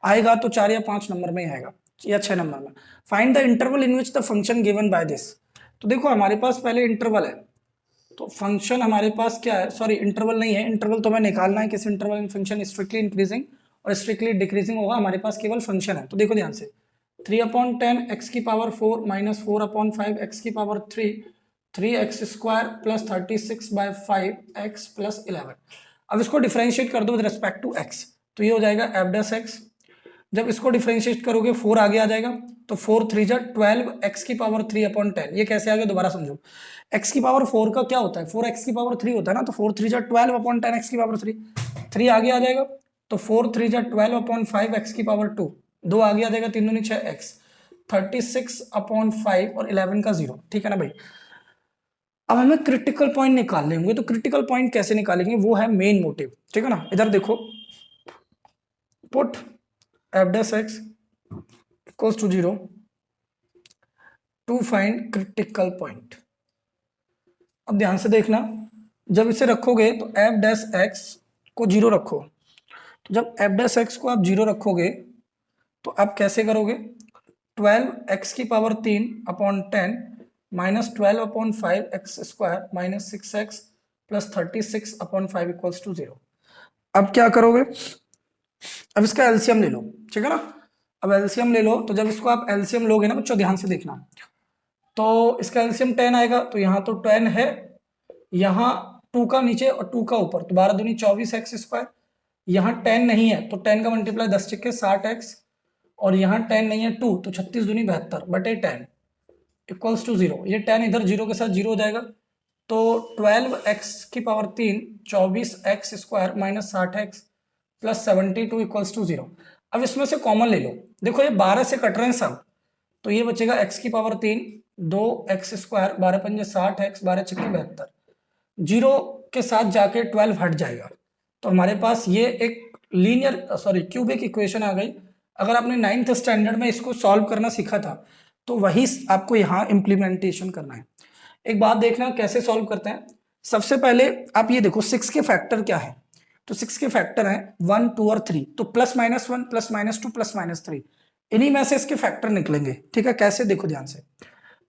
आएगा तो 4 या 5 नंबर में ही आएगा या 6 नंबर में। Find the interval in which the function given by this. तो देखो हमारे पास पहले इंटरवल है, तो फंक्शन हमारे पास क्या है? सॉरी इंटरवल नहीं है, इंटरवल तो हमें निकालना है किस इंटरवल में फंक्शन स्ट्रिक्टली इंक्रीजिंग और स्ट्रिक्टली डिक्रीजिंग होगा। हमारे पास केवल फंक्शन है, तो देखो ध्यान से, 3/10 x की पावर 4 माइनस 4/5 x की power 3, 3x square plus 36/5 x plus 11। अब इसको डिफरेंशिएट कर दो विद रिस्पेक्ट टू x, तो ये हो जाएगा एफ डैश एक्स। जब इसको डिफरेंशिएट करोगे 4 आगे आ जाएगा, तो 4 3 जा 12 x की पावर 3/10। ये कैसे आ गया दोबारा समझो, x की पावर 4 का क्या होता है? 4x की पावर 3 होता है ना, तो 4 3 जा 12/10 x की पावर 3, 3 आगे आ जाएगा, तो 4 3 जा 12/5 x की पावर 2, 2 आगे आ जाएगा, 3 दूनी 6 x, 36/5 और 11 का 0। ठीक है ना भाई। अब हमें क्रिटिकल पॉइंट निकालने होंगे, तो क्रिटिकल पॉइंट कैसे निकालेंगे? वो है मेन मोटिव। ठीक है ना, इधर देखो, put f dash x equals to 0 to find critical point. अब ध्यान से देखना, जब इसे रखोगे तो एफ डैश एक्स को 0 रखो, तो जब एफ डैश एक्स को आप 0 रखोगे तो आप कैसे करोगे? 12x की power 3/10 minus 12/5 x square minus 6x plus 36/5 equals to 0। अब क्या करोगे? अब इसका एलसीएम ले लो। ठीक है ना, अब एलसीएम ले लो, तो जब इसको आप एलसीएम लोगे ना बच्चों, ध्यान से देखना, तो इसका एलसीएम 10 आएगा, तो यहाँ तो 10 है, यहाँ 2 का नीचे और 2 का ऊपर, तो 12 दूनी 24 एक्स स्क्वायर। यहाँ 10 नहीं है, तो 10 का मल्टीप्लाई 10 × 60 एक्स, और यहाँ 10 नहीं है 2, तो 36 दूनी 72 बटे 10 इक्वल्स टू 0। ये 10 इधर 0 के साथ 0 हो जाएगा, तो 12x की power 3 24x square minus 60x plus 72 equals to 0। अब इसमें से कॉमन ले लो, देखो ये 12 से कट रहे हैं सब, तो ये बचेगा x की पावर 3 2x स्क्वायर 12 पंजे 60x 12 छक्के 72, 0 के साथ जाके 12 हट जाएगा, तो हमारे पास ये एक क्यूबिक इक्वेशन आ गई। अगर आपने 9th स्टैंडर्ड में इसको सॉल्व करना सीखा था, तो वही आपको यहाँ इम्प्लीमेंटेशन करना है। एक बात देखना कैसे सॉल्व करते हैं। सबसे पहले आप ये देखो 6 के फैक्टर क्या है, तो 6 के फैक्टर हैं 1 2 और 3, तो +-1 +-2 +-3, इन्हीं में से इसके फैक्टर निकलेंगे। ठीक है, कैसे? देखो ध्यान से,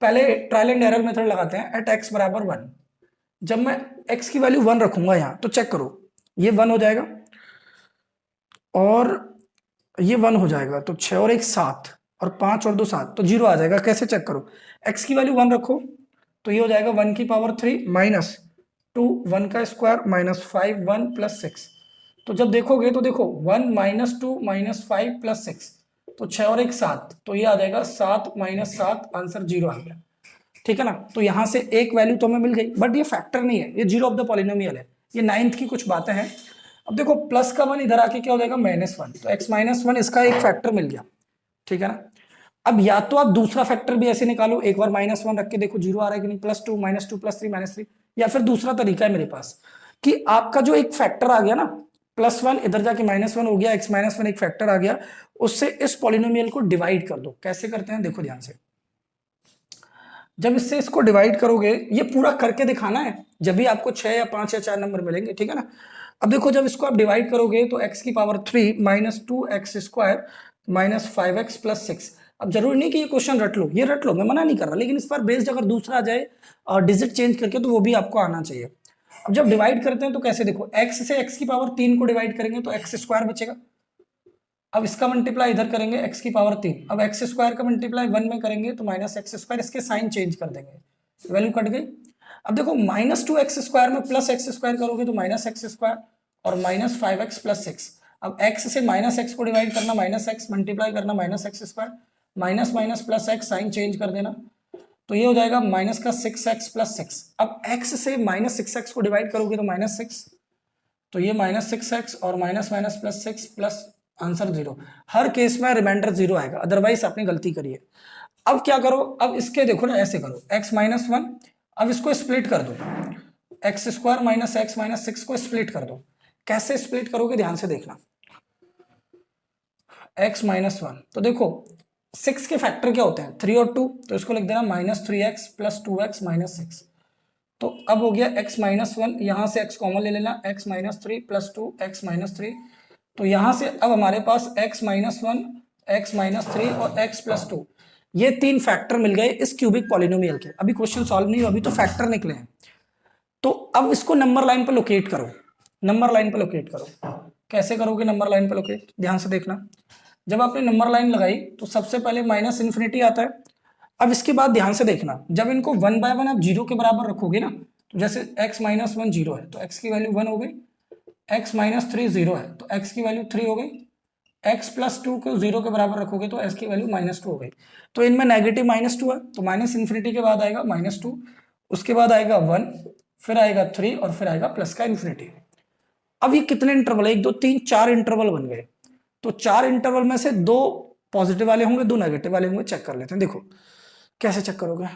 पहले ट्रायल एंड एरर मेथड लगाते हैं। एट x बराबर 1, जब मैं x की वैल्यू 1 रखूंगा यहाँ, तो चेक करो, ये 1 हो जाएगा और ये 1 हो जाएगा, तो 6 और 1 7 और 5 और 2 7, तो 0 आ जाएगा। कैसे चेक करो? x की वैल्यू 1 रखो, तो ये हो जाएगा 1 की पावर 3 माइनस 2 1 का स्क्वायर माइनस 5 1 प्लस 6, तो जब देखोगे तो देखो 1 - 2 - 5 प्लस 6, तो 6 और 1 7, तो ये आ जाएगा 7 - 7, आंसर 0 आ गया। ठीक है ना, तो यहाँ से एक वैल्यू तो हमें मिल गई, बट ये फैक्टर नहीं है, ये 0 ऑफ द पॉलिनोमियल है, ये 9th की कुछ बातें हैं। अब देखो प्लस का 1 इधर आके क्या हो जाएगा? -1, तो x - 1 इसका एक फैक्टर मिल गया। ठीक है ना, अब या तो आप दूसरा फैक्टर भी ऐसे निकालो, एक बार -1 रख के देखो 0 आ रहा है कि नहीं, +2 -2 +3 -3, या फिर दूसरा तरीका है मेरे पास कि आपका जो एक फैक्टर आ गया ना, +1 इधर जाके -1 हो गया, x -1 एक फैक्टर आ गया, उससे इस पॉलिनोमियल को डिवाइड कर दो। कैसे करते हैं देखो ध्यान से, जब इससे इसको डिवाइड करोगे, ये पूरा करके दिखाना है, जब भी आपको 6 या 5 या 4 नंबर मिलेंगे, ठीक है ना। अब देखो जब इसको आप डिवाइड करोगे तो x की पावर 3 -2x² -5x + 6। अब जरूरी नहीं कि ये क्वेश्चन रट लो, ये रट लो, मैं मना नहीं कर रहा, लेकिन इस पर बेस्ड अगर दूसरा आ जाए और डिजिट चेंज करके तो वो भी आपको आना चाहिए। अब जब डिवाइड करते हैं तो कैसे, देखो x से x की पावर 3 को डिवाइड करेंगे तो x² बचेगा। अब इसका मल्टीप्लाई इधर करेंगे x की पावर 3, अब x² का मल्टीप्लाई 1 में करेंगे तो -x², इसके साइन चेंज कर देंगे, वैल्यू कट गई। अब देखो -2x² में +x² करोगे तो -x² और -5x + 6। अब x से -x को डिवाइड करना, -x मल्टीप्लाई करना -x², minus minus plus x, sign change कर देना, तो ये हो जाएगा माइनस का 6x + 6। अब x से -6x को डिवाइड करोगे तो -6, तो ये -6x और minus minus plus 6 plus answer 0। हर केस में रिमाइंडर 0 आएगा, अदरवाइज आपने गलती करी है। अब क्या करो, अब इसके देखो ना, ऐसे करो x -1, अब इसको स्प्लिट कर दो, x² - x - 6 को स्प्लिट कर दो। कैसे स्प्लिट करोगे ध्यान से देखना, x -1, तो देखो 6 के फैक्टर क्या होते हैं, 3 और 2, तो इसको लिख देना -3x + 2x - 6। तो अब हो गया x -1, यहां से x कॉमन ले लेना, x -3 + 2x - 3, तो यहां से अब हमारे पास x -1, x -3 और x + 2, ये 3 फैक्टर मिल गए इस क्यूबिक पॉलिनोमियल के। अभी क्वेश्चन सॉल्व नहीं हुआ, अभी तो फैक्टर निकले हैं। तो अब इसको नंबर लाइन पर लोकेट करो, नंबर लाइन पर लोकेट करो। कैसे करोगे नंबर लाइन पर लोकेट, ध्यान से देखना। जब आपने नंबर लाइन लगाई तो सबसे पहले -∞ आता है। अब इसके बाद ध्यान से देखना, जब इनको 1 बाय 1 आप 0 के बराबर रखोगे ना, तो जैसे x -1 0 है तो x की वैल्यू 1 हो गई, x -3 0 है तो x की वैल्यू 3 हो गई, x + 2 को 0 के बराबर रखोगे तो x की वैल्यू -2 हो गई। तो इनमें नेगेटिव -2 है, तो -∞ के बाद आएगा -2, उसके बाद आएगा 1, फिर आएगा 3 और फिर आएगा प्लस का इन्फिनिटी। अब ये कितने इंटरवल है, 1 2 3 4 इंटरवल बन गए। तो 4 इंटरवल में से 2 पॉजिटिव वाले होंगे, 2 नेगेटिव वाले होंगे। चेक कर लेते हैं, देखो कैसे चेक करोगे।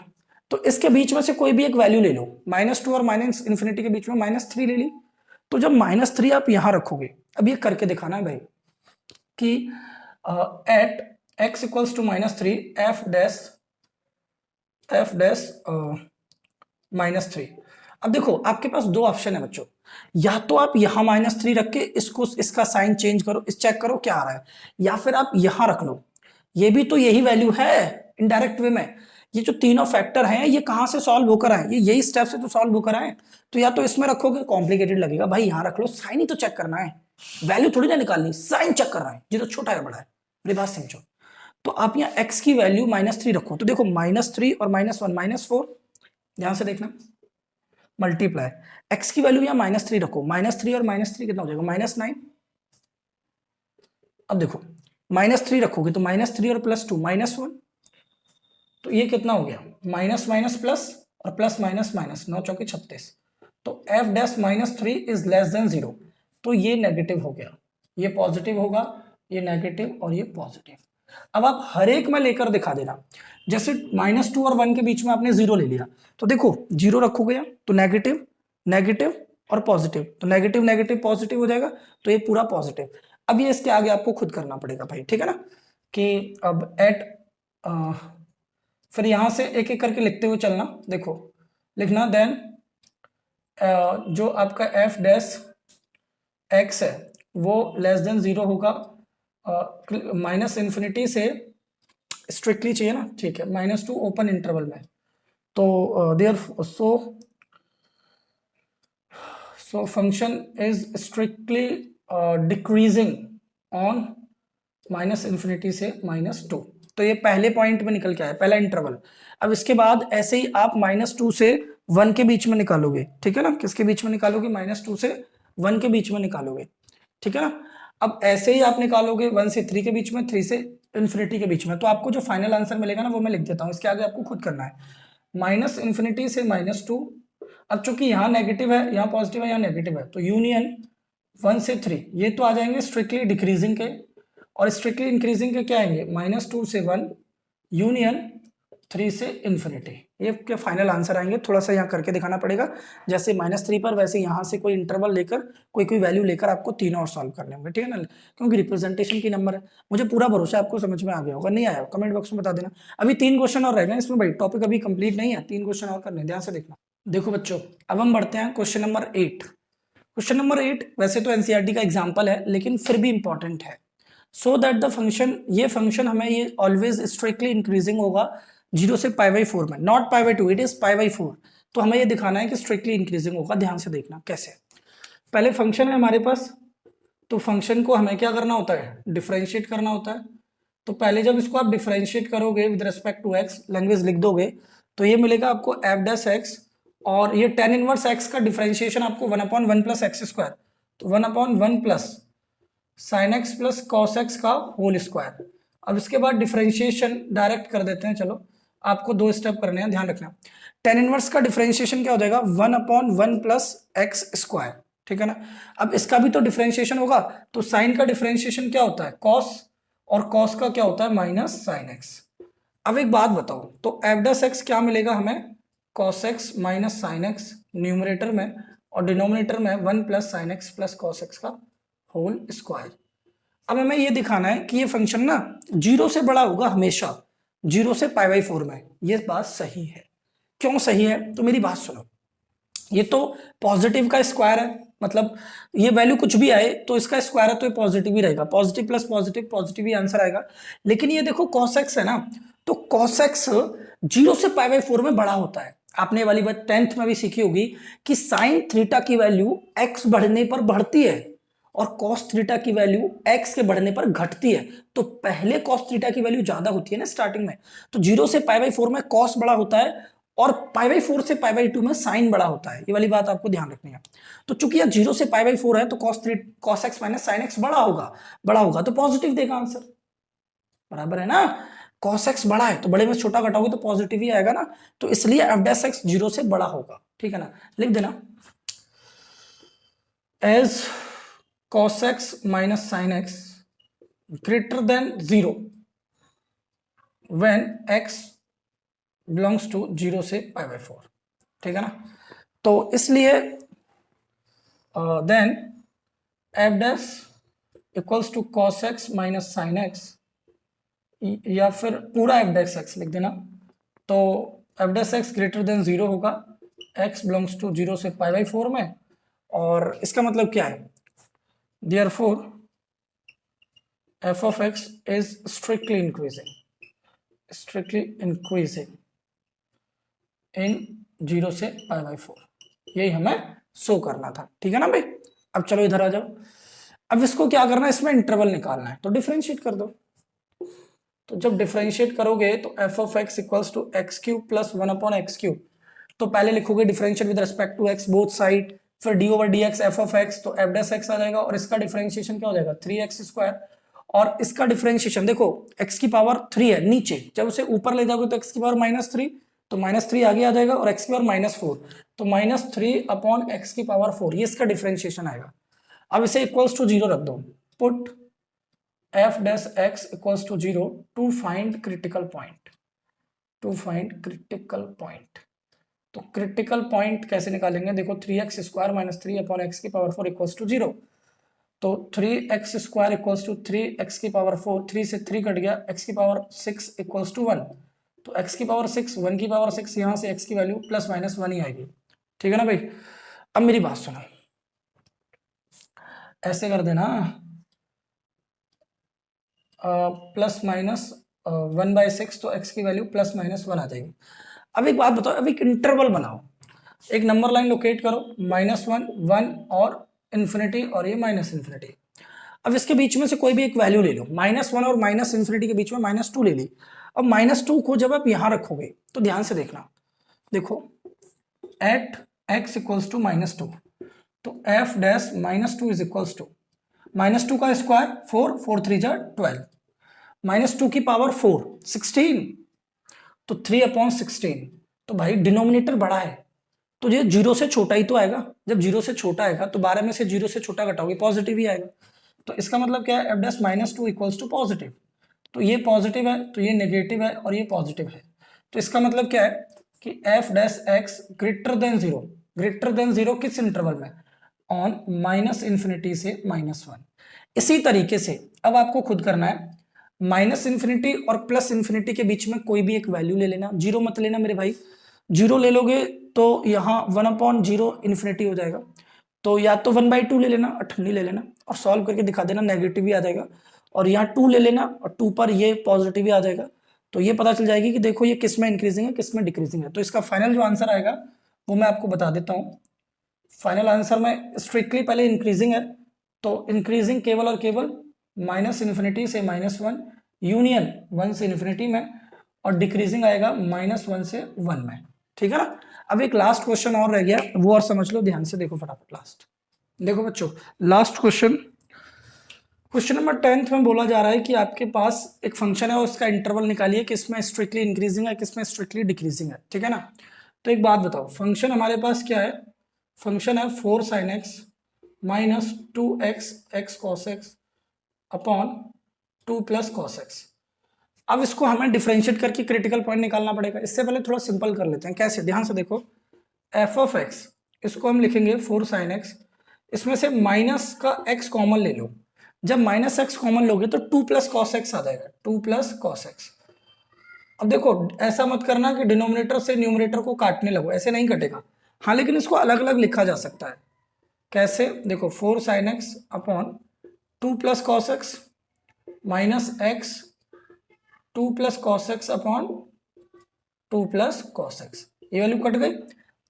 तो इसके बीच में से कोई भी एक वैल्यू ले लो, -2 और -∞ के बीच में -3 ले ली, तो जब -3 आप यहां रखोगे, अब ये करके दिखाना है भाई कि एट x = -3 f डैश -3। अब देखो आपके पास 2 ऑप्शन है बच्चों, या तो आप यहां -3 रख के इसको, इसका साइन चेंज करो, इस चेक करो क्या आ रहा है, या फिर आप यहां रख लो, ये भी तो यही वैल्यू है इनडायरेक्ट वे में। ये जो तीनों फैक्टर हैं ये कहां से सॉल्व होकर आए, ये यही स्टेप से तो सॉल्व होकर आए। तो या तो इसमें रखोगे, कॉम्प्लिकेटेड लगेगा भाई, यहां रख लो, साइन ही तो चेक करना है, वैल्यू थोड़ी ना निकालनी, साइन चेक कर रहा है, ये तो छोटा है बड़ा है, मेरी बात समझो। तो आप यहाँ x की वैल्यू -3 रखो, तो देखो -3 और -1 -4, ध्यान से देखना, मल्टीप्लाई x की वैल्यू यहाँ -3 रखो, -3 और -3 कितना हो जाएगा, -9। अब देखो -3 रखोगे तो -3 और +2 -1, तो ये कितना हो गया, माइनस माइनस प्लस और प्लस माइनस माइनस, 9 चौके 36, तो f dash -3 is less than 0, तो ये नेगेटिव हो गया, ये पॉजिटिव होगा, ये नेगेटिव और ये पॉजिटिव। अब आप हर एक में लेकर दिखा देना, जैसे -2 और 1 के बीच में आपने 0 ले लिया, तो देखो 0 रखोगे यहाँ तो नेगेटिव नेगेटिव और पॉजिटिव, तो नेगेटिव नेगेटिव पॉजिटिव हो जाएगा, तो ये पूरा पॉजिटिव। अब ये इसके आगे आपको खुद करना पड़ेगा भाई, ठीक है ना, कि अब एट फिर यहां से एक एक करके लिखते हुए चलना, देखो लिखना, देन जो आपका f डैश x है वो लेस देन 0 होगा, -∞ से स्ट्रिक्टली चाहिए ना, ठीक है, -2 ओपन इंटरवल में, तो there so function is strictly decreasing on -∞ से -2, तो ये पहले पॉइंट में निकल के आया, पहला इंटरवल। अब इसके बाद ऐसे ही आप -2 से 1 के बीच में निकालोगे, ठीक है ना, किसके बीच में निकालोगे, -2 से 1 के बीच में निकालोगे, ठीक है ना। अब ऐसे ही आप निकालोगे 1 से 3 के बीच में, 3 से इन्फिनिटी के बीच में, तो आपको जो फाइनल आंसर मिलेगा ना वो मैं लिख देता हूँ, इसके आगे आपको खुद करना है, -∞ से -2। अब चूंकि यहाँ नेगेटिव है, यहाँ पॉजिटिव है, यहाँ नेगेटिव है, तो यूनियन 1 से 3 ये तो आ जाएंगे स्ट्रिक्टली डिक्रीजिंग के, और स्ट्रिक्टली इंक्रीजिंग के क्या आएंगे, -2 से 1 यूनियन 3 से इन्फिनिटी, ये क्या फाइनल आंसर आएंगे। थोड़ा सा यहाँ करके दिखाना पड़ेगा, जैसे -3 पर वैसे यहाँ से कोई इंटरवल लेकर कोई कोई वैल्यू लेकर आपको तीनों और सॉल्व करने होंगे, ठीक है ना, क्योंकि रिप्रेजेंटेशन की नंबर है। मुझे पूरा भरोसा है आपको समझ में आ गया होगा, नहीं आया कमेंट बॉक्स में बता देना। अभी 3 क्वेश्चन और रह गए इसमें भाई, टॉपिक अभी कंप्लीट नहीं है, 3 क्वेश्चन और करने, ध्यान से देखना। देखो बच्चों, अब हम बढ़ते हैं क्वेश्चन नंबर 8। क्वेश्चन नंबर 8 वैसे तो एनसीईआरटी का एग्जाम्पल है, लेकिन फिर भी इंपॉर्टेंट है। सो दैट द फंक्शन, ये फंक्शन हमें ये ऑलवेज स्ट्रिक्टली इंक्रीजिंग होगा 0 से π/4 में, नॉट π/2, इट इज π/4। तो हमें ये दिखाना है कि स्ट्रिक्टली इंक्रीजिंग होगा। ध्यान से देखना कैसे। पहले फंक्शन है हमारे पास, तो फंक्शन को हमें क्या करना होता है, डिफरेंशिएट करना होता है। तो पहले जब इसको आप डिफरेंशिएट करोगे with respect to x, language लिख दोगे, तो ये मिलेगा आपको f'(x), और ये tan इनवर्स x का डिफरेंशिएशन आपको 1/1 + x², तो 1/1 plus sin x plus cos x का होल स्क्वायर। अब इसके बाद डिफरेंशिएशन डायरेक्ट कर देते हैं, चलो आपको 2 स्टेप करने हैं, ध्यान रखना। tan इनवर्स का डिफरेंशिएशन क्या हो जाएगा, 1/1 प्लस x², ठीक है ना। अब इसका भी तो डिफरेंशिएशन होगा, तो साइन का डिफरेंशिएशन क्या होता है, cos, और cos का क्या होता है, माइनस sin x। अब एक बात बताओ, तो f' क्या मिलेगा हमें, cos x minus sin x numerator में, और डिनोमिनेटर में 1 plus sin x plus cos x का होल स्क्वायर। अब हमें ये दिखाना है कि ये फंक्शन ना 0 से बड़ा होगा हमेशा, 0 से π/4 में। ये बात सही है। क्यों सही है, तो मेरी बात सुनो। ये तो पॉजिटिव का स्क्वायर है, मतलब ये वैल्यू कुछ भी आए तो इसका स्क्वायर है तो ये पॉजिटिव ही रहेगा, पॉजिटिव प्लस पॉजिटिव पॉजिटिव ही आंसर आएगा। लेकिन ये देखो cos x है ना, तो cos x 0 से π/4 में बड़ा होता है। आपने वाली बात 10th में भी सीखी होगी कि साइन थीटा की वैल्यू x बढ़ने पर बढ़ती है और cos थीटा की वैल्यू x के बढ़ने पर घटती है। तो पहले cos थीटा की वैल्यू ज्यादा होती है ना स्टार्टिंग में, तो 0 से π/4 में cos बड़ा होता है और π/4 से π/2 में साइन बड़ा होता है। ये वाली बात आपको ध्यान रखनी है। तो चूंकि यह 0 से π/4 है तो cos x minus sine x बड़ा होगा तो पॉजिटिव देगा आंसर, बराबर है ना। cos x बड़ा है तो बड़े में छोटा घटाओगे तो पॉजिटिव ही आएगा ना, तो इसलिए f' 0 से बड़ा होगा, ठीक है ना। लिख देना, as cos x minus sine x greater than 0 when x belongs to 0 से π/4, ठीक है ना। तो इसलिए then f' equals to cos x minus sine x, या फिर पूरा f' लिख देना। तो f' ग्रेटर देन 0 होगा, x बिलोंग्स टू 0 से π/4 में, और इसका मतलब क्या है, therefore f of x is strictly increasing in 0 से π/4, यही हमें शो करना था, ठीक है ना भाई। अब चलो इधर आ जाओ, अब इसको क्या करना है, इसमें इंटरवल निकालना है, तो डिफरेंशिएट कर दो। तो जब डिफरेंशिएट करोगे तो f of x equals to x³ plus 1/x³, तो पहले लिखोगे differentiate with respect to x both side, फिर d/dx f of x, तो f' आ जाएगा, और इसका डिफरेंशिएशन क्या हो जाएगा, 3x², और इसका डिफरेंशिएशन देखो x की पावर 3 है नीचे, जब उसे ऊपर ले जाओगे तो x की पावर -3, तो -3 आगे आ जाएगा, और x की पावर -4, तो -3/x की पावर 4, ये इसका डिफरेंशिएशन आएगा। अब इसे इक्वल्स टू 0 रख दो, put f' equals to 0 to find critical point. तो क्रिटिकल पॉइंट कैसे निकालेंगे, देखो 3x² माइनस 3/x की पावर 4 इक्वल्स टू 0, तो 3x² इक्वल्स टू 3x की पावर 4, 3 से 3 कट गया, x की पावर 6 इक्वल्स टू 1, तो x की पावर 6, 1 की पावर 6, यहाँ से x की वैल्यू ±1 ही आएगी, ठीक है ना भाई। अब मेरी बात सुनो, ऐसे कर देना, ±1/6, तो x की वैल्यू ±1 आ जाएगी। अब एक बात बताओ, अब एक इंटरवल बनाओ, एक नंबर लाइन लोकेट करो, -1, 1 और इन्फिनिटी, और ये -इन्फिनिटी। अब इसके बीच में से कोई भी एक वैल्यू ले लो, -1 और -इन्फिनिटी के बीच में -2 ले ली। अब -2 को जब आप यहां रखोगे तो ध्यान से देखना, देखो एट x इक्वल्स टू -2, तो f' -2 इज इक्वल्स टू -2 का स्क्वायर 4, 4 3 जा 12, -2 की पावर 4 16, तो 3/16, तो भाई डिनोमिनेटर बड़ा है तो ये 0 से छोटा ही तो आएगा, जब 0 से छोटा आएगा तो 12 में से 0 से छोटा घटाओगे पॉजिटिव ही आएगा, तो इसका मतलब क्या है, f' -2 इक्वल्स टू पॉजिटिव, तो ये पॉजिटिव है तो ये नेगेटिव है और ये पॉजिटिव है, तो इसका मतलब क्या है कि F dash x greater than zero किस इंटरवल में, ऑन माइनस इन्फिनिटी से -1। इसी तरीके से अब आपको खुद करना है, माइनस इन्फिनिटी और प्लस इन्फिनिटी के बीच में कोई भी एक वैल्यू ले लेना, जीरो मत लेना मेरे भाई, जीरो ले लोगे तो यहाँ 1/0 इन्फिनिटी हो जाएगा, तो या तो 1/2 ले लेना, अठन्नी ले लेना और सॉल्व करके दिखा देना, नेगेटिव भी आ जाएगा, और यहाँ 2 ले लेना और 2 पर ये पॉजिटिव भी आ जाएगा, तो ये पता चल जाएगी कि देखो ये किस में इंक्रीजिंग है किस में डिक्रीजिंग है। तो इसका फाइनल जो आंसर आएगा वो मैं आपको बता देता हूँ। फाइनल आंसर में स्ट्रिक्टली पहले इंक्रीजिंग है, तो इंक्रीजिंग केवल और केवल माइनस इन्फिनिटी से -1 यूनियन 1 से इन्फिनिटी में, और डिक्रीजिंग आएगा -1 से 1 में। ठीक है ना। अब एक लास्ट क्वेश्चन और रह गया, वो और समझ लो ध्यान से, देखो फटाफट लास्ट। देखो बच्चों, लास्ट क्वेश्चन नंबर 10 में बोला जा रहा है कि आपके पास एक फंक्शन है और उसका इंटरवल निकालिए किसमें स्ट्रिक्टली इंक्रीजिंग है किसमें स्ट्रिक्टली डिक्रीजिंग है। ठीक है ना। तो एक बात बताओ, फंक्शन हमारे पास क्या है, फंक्शन है 4 sin x minus 2x x cos x upon 2 plus cos x। अब इसको हमें डिफरेंशिएट करके क्रिटिकल पॉइंट निकालना पड़ेगा। इससे पहले थोड़ा सिंपल कर लेते हैं। कैसे, ध्यान से देखो, एफ ऑफ एक्स, इसको हम लिखेंगे 4 sin x, इसमें से माइनस का x कॉमन ले लो, जब माइनस एक्स कॉमन लोगे तो 2 प्लस कॉस एक्स आ जाएगा, 2 प्लस कॉस एक्स। अब देखो ऐसा मत करना कि डिनोमिनेटर से न्यूमरेटर को काटने लगो, ऐसे नहीं कटेगा। हाँ, लेकिन इसको अलग अलग लिखा जा सकता है। कैसे, देखो 4 sin x upon 2 plus cos x minus x 2 plus cos x upon 2 plus cos x, ये वैल्यू कट गई।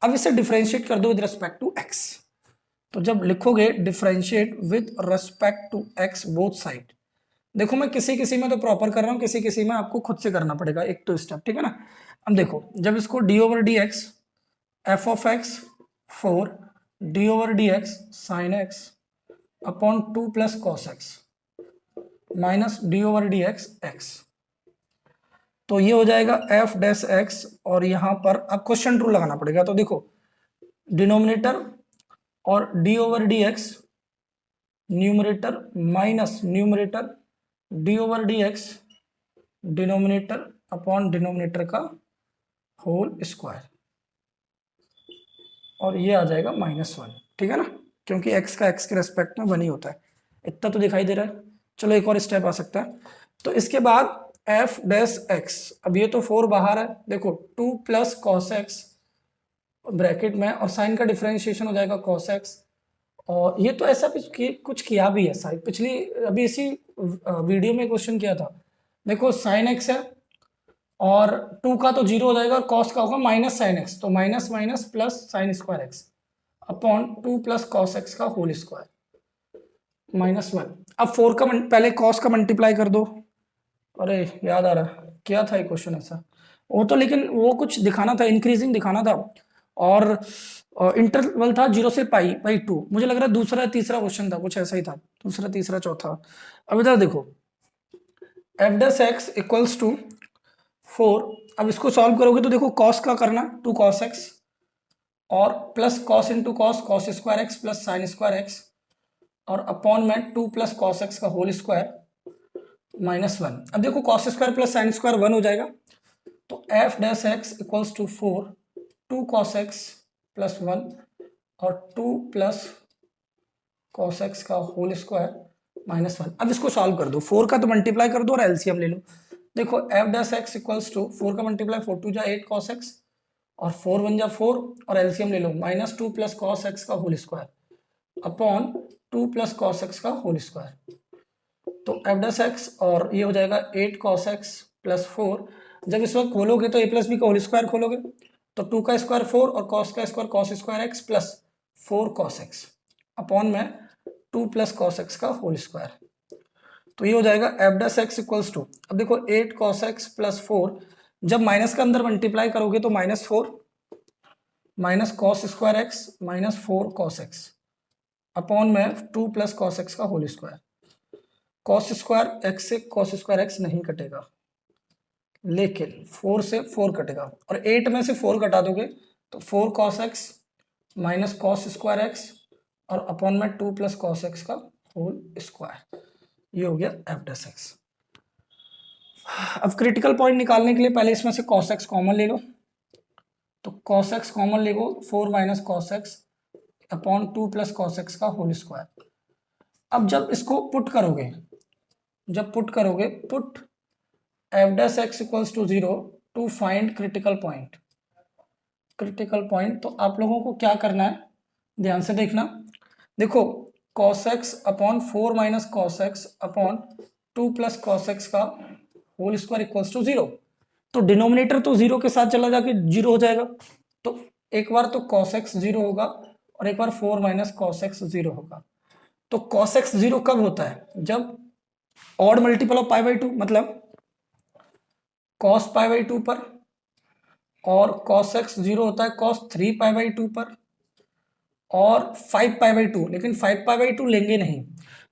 अब इसे डिफरेंशिएट कर दो विद रिस्पेक्ट टू एक्स, तो जब लिखोगे differentiate with respect to x both side, देखो मैं किसी किसी में तो प्रॉपर कर रहा हूँ, किसी किसी में आपको खुद से करना पड़ेगा एक तो स्टेप। ठीक है ना। अब देखो, जब इसको D over d x F of x 4 D over d x sine x upon 2 plus cos x minus D over d x x, तो ये हो जाएगा एफ डैश एक्स, और यहां पर अब क्वेश्चन रूल लगाना पड़ेगा। तो देखो डिनोमिनेटर और D over d x numerator minus numerator d over d x denominator upon denominator का होल स्क्वायर, और ये आ जाएगा -1। ठीक है ना, क्योंकि x का x के रेस्पेक्ट में 1 ही होता है। इतना तो दिखाई दे रहा है। चलो एक और स्टेप आ सकता है। तो इसके बाद f डैश x, अब ये तो 4 बाहर है, देखो 2 प्लस कॉस एक्स ब्रैकेट में, और साइन का डिफरेंशिएशन हो जाएगा cos x, और ये तो ऐसा कुछ किया भी है शायद पिछली, अभी इसी वीडियो में क्वेश्चन किया था। देखो साइन x है और 2 का तो 0 हो जाएगा और cos का होगा माइनस साइन एक्स, तो minus minus plus sine square x upon 2 plus cos x का होल स्क्वायर -1। अब 4 का पहले cos का मल्टीप्लाई कर दो। अरे याद आ रहा, क्या था ये क्वेश्चन ऐसा, वो तो लेकिन वो कुछ दिखाना था, इंक्रीजिंग दिखाना था, और इंटरवल था 0 से पाई 2, मुझे लग रहा है दूसरा तीसरा क्वेश्चन था, कुछ ऐसा ही था, दूसरा तीसरा चौथा। अब इधर देखो f dash x equals to 4, अब इसको सॉल्व करोगे तो देखो कॉस का करना 2 cos x और plus cos into cos cos square x plus sine square x, और अपॉन में 2 प्लस कॉस एक्स का होल स्क्वायर -1। अब देखो cos square plus sine square 1 हो जाएगा, तो f dash x equals to 4 2 cos x plus 1 और 2 प्लस cos x का होल स्क्वायर -1। अब इसको सॉल्व कर दो, 4 का तो मल्टीप्लाई कर दो और एलसीएम ले लो। देखो f dash x equals to 4 का मल्टीप्लाई 4 2 जा 8 cos x और 4 1 जा 4, और एलसीएम ले लो -2 प्लस cos x का whole square upon 2 plus cos x का होल स्क्वायर, तो एफ डैश एक्स और ये हो जाएगा 8 cos x प्लस 4। जब इस वक्त खोलोगे तो a प्लस बी का होल स्क्वायर खोलोगे, तो 2 का स्क्वायर 4 और cos का square cos square x plus 4 cos x upon में 2 प्लस cos x का होल स्क्वायर, तो ये हो जाएगा f dash x equals to, अब देखो 8 cos x प्लस 4, जब माइनस का अंदर मल्टीप्लाई करोगे तो -4 minus cos square x minus 4 cos x upon में 2 प्लस cos x का whole square. cos square x से cos स्क्वायर x नहीं कटेगा, लेकिन 4 से 4 कटेगा, और 8 में से 4 कटा दोगे तो 4 cos x minus cos square x और अपॉन में 2 प्लस cos x का होल स्क्वायर, ये हो गया एफ डैश एक्स। अब क्रिटिकल पॉइंट निकालने के लिए पहले इसमें से cos x कॉमन ले लो, तो cos x कॉमन ले लो, 4 minus cos x upon 2 plus cos x का होल स्क्वायर। अब जब इसको पुट करोगे, put f dash x equals to 0 to find critical point. तो आप लोगों को क्या करना है, ध्यान से देखना। देखो cos x upon 4 minus cos x upon 2 plus cos x का होल स्क्वायर इक्वल्स टू 0। तो डिनोमिनेटर तो 0 के साथ चला जाके 0 हो जाएगा। तो एक बार तो cos x 0 होगा और एक बार 4 माइनस cos x 0 होगा। तो cos x 0 कब होता है, जब odd multiple of pi by 2, मतलब cos पाई बाई 2 पर, और cos x 0 होता है cos 3 पाई बाई 2 पर और 5 पाई बाई 2। लेकिन 5 पाई बाई 2 लेंगे नहीं,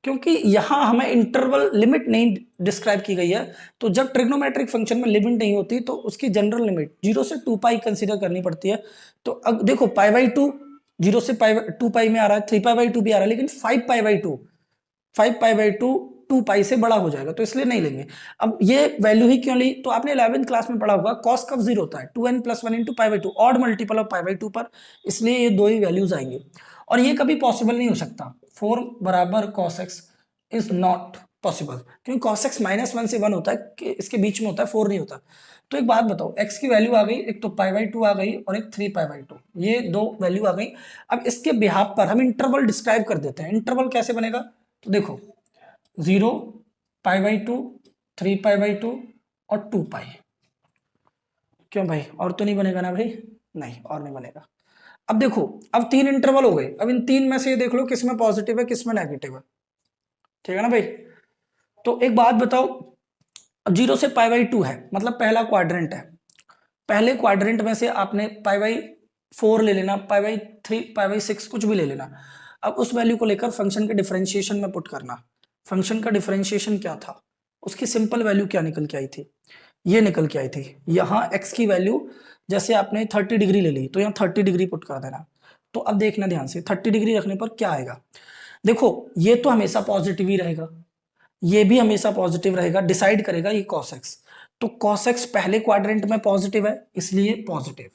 क्योंकि यहां हमें इंटरवल लिमिट नहीं डिस्क्राइब की गई है। तो जब ट्रिग्नोमेट्रिक फंक्शन में लिमिट नहीं होती तो उसकी जनरल लिमिट 0 से 2 पाई कंसीडर करनी पड़ती है। तो अब देखो पाई बाई 2 0 से पाई 2 पाई में आ रहा है, 3 पाई बाई 2 भी आ रहा है, लेकिन 5 पाई बाई 2 2 पाई से बड़ा हो जाएगा, तो इसलिए नहीं लेंगे। अब ये वैल्यू ही क्यों ली, तो आपने 11वीं क्लास में पढ़ा होगा cos कब 0 होता है, 2n plus 1 into pi by 2, odd multiple of pi by 2 पर, इसलिए ये दो ही वैल्यूज आएंगे। और ये कभी पॉसिबल नहीं हो सकता, 4 बराबर cos x is not possible, क्योंकि cos x -1 से 1 होता है, कि इसके बीच में होता है, 4 नहीं होता। तो एक बात बताओ, x की वैल्यू आ गई, एक तो पाई बाई 2 आ गई और एक 3 पाई बाई 2, ये दो वैल्यू आ गई। अब इसके बिहाफ पर हम इंटरवल डिस्क्राइब कर देते हैं। इंटरवल कैसे बनेगा, तो देखो 0 पाई बाई 2, 3 पाई बाई 2 और 2 पाई। क्यों भाई, और तो नहीं बनेगा ना भाई, नहीं और नहीं बनेगा। अब देखो, अब 3 इंटरवल हो गए, अब इन 3 में से ये देख लो किस में पॉजिटिव है किस में नेगेटिव है, ठीक है ना भाई। तो एक बात बताओ, अब 0 से पाई बाई 2 है, मतलब पहला क्वाड्रेंट है, पहले क्वाड्रेंट में से आपने पाई बाई 4 ले लेना, पाई बाई 3, पाई बाई 6 कुछ भी ले लेना। अब उस वैल्यू को लेकर फंक्शन के डिफरेंशिएशन में पुट करना। फंक्शन का डिफरेंशिएशन क्या था, उसकी सिंपल वैल्यू क्या निकल के आई थी, ये निकल के आई थी। यहाँ x की वैल्यू जैसे आपने 30 डिग्री ले ली, तो यहाँ 30 डिग्री पुट कर देना। तो अब देखना ध्यान से, 30 डिग्री रखने पर क्या आएगा, देखो ये तो हमेशा पॉजिटिव ही रहेगा, ये भी हमेशा पॉजिटिव रहेगा, डिसाइड करेगा ये cos x। तो cos x पहले क्वाड्रेंट में पॉजिटिव है, इसलिए पॉजिटिव।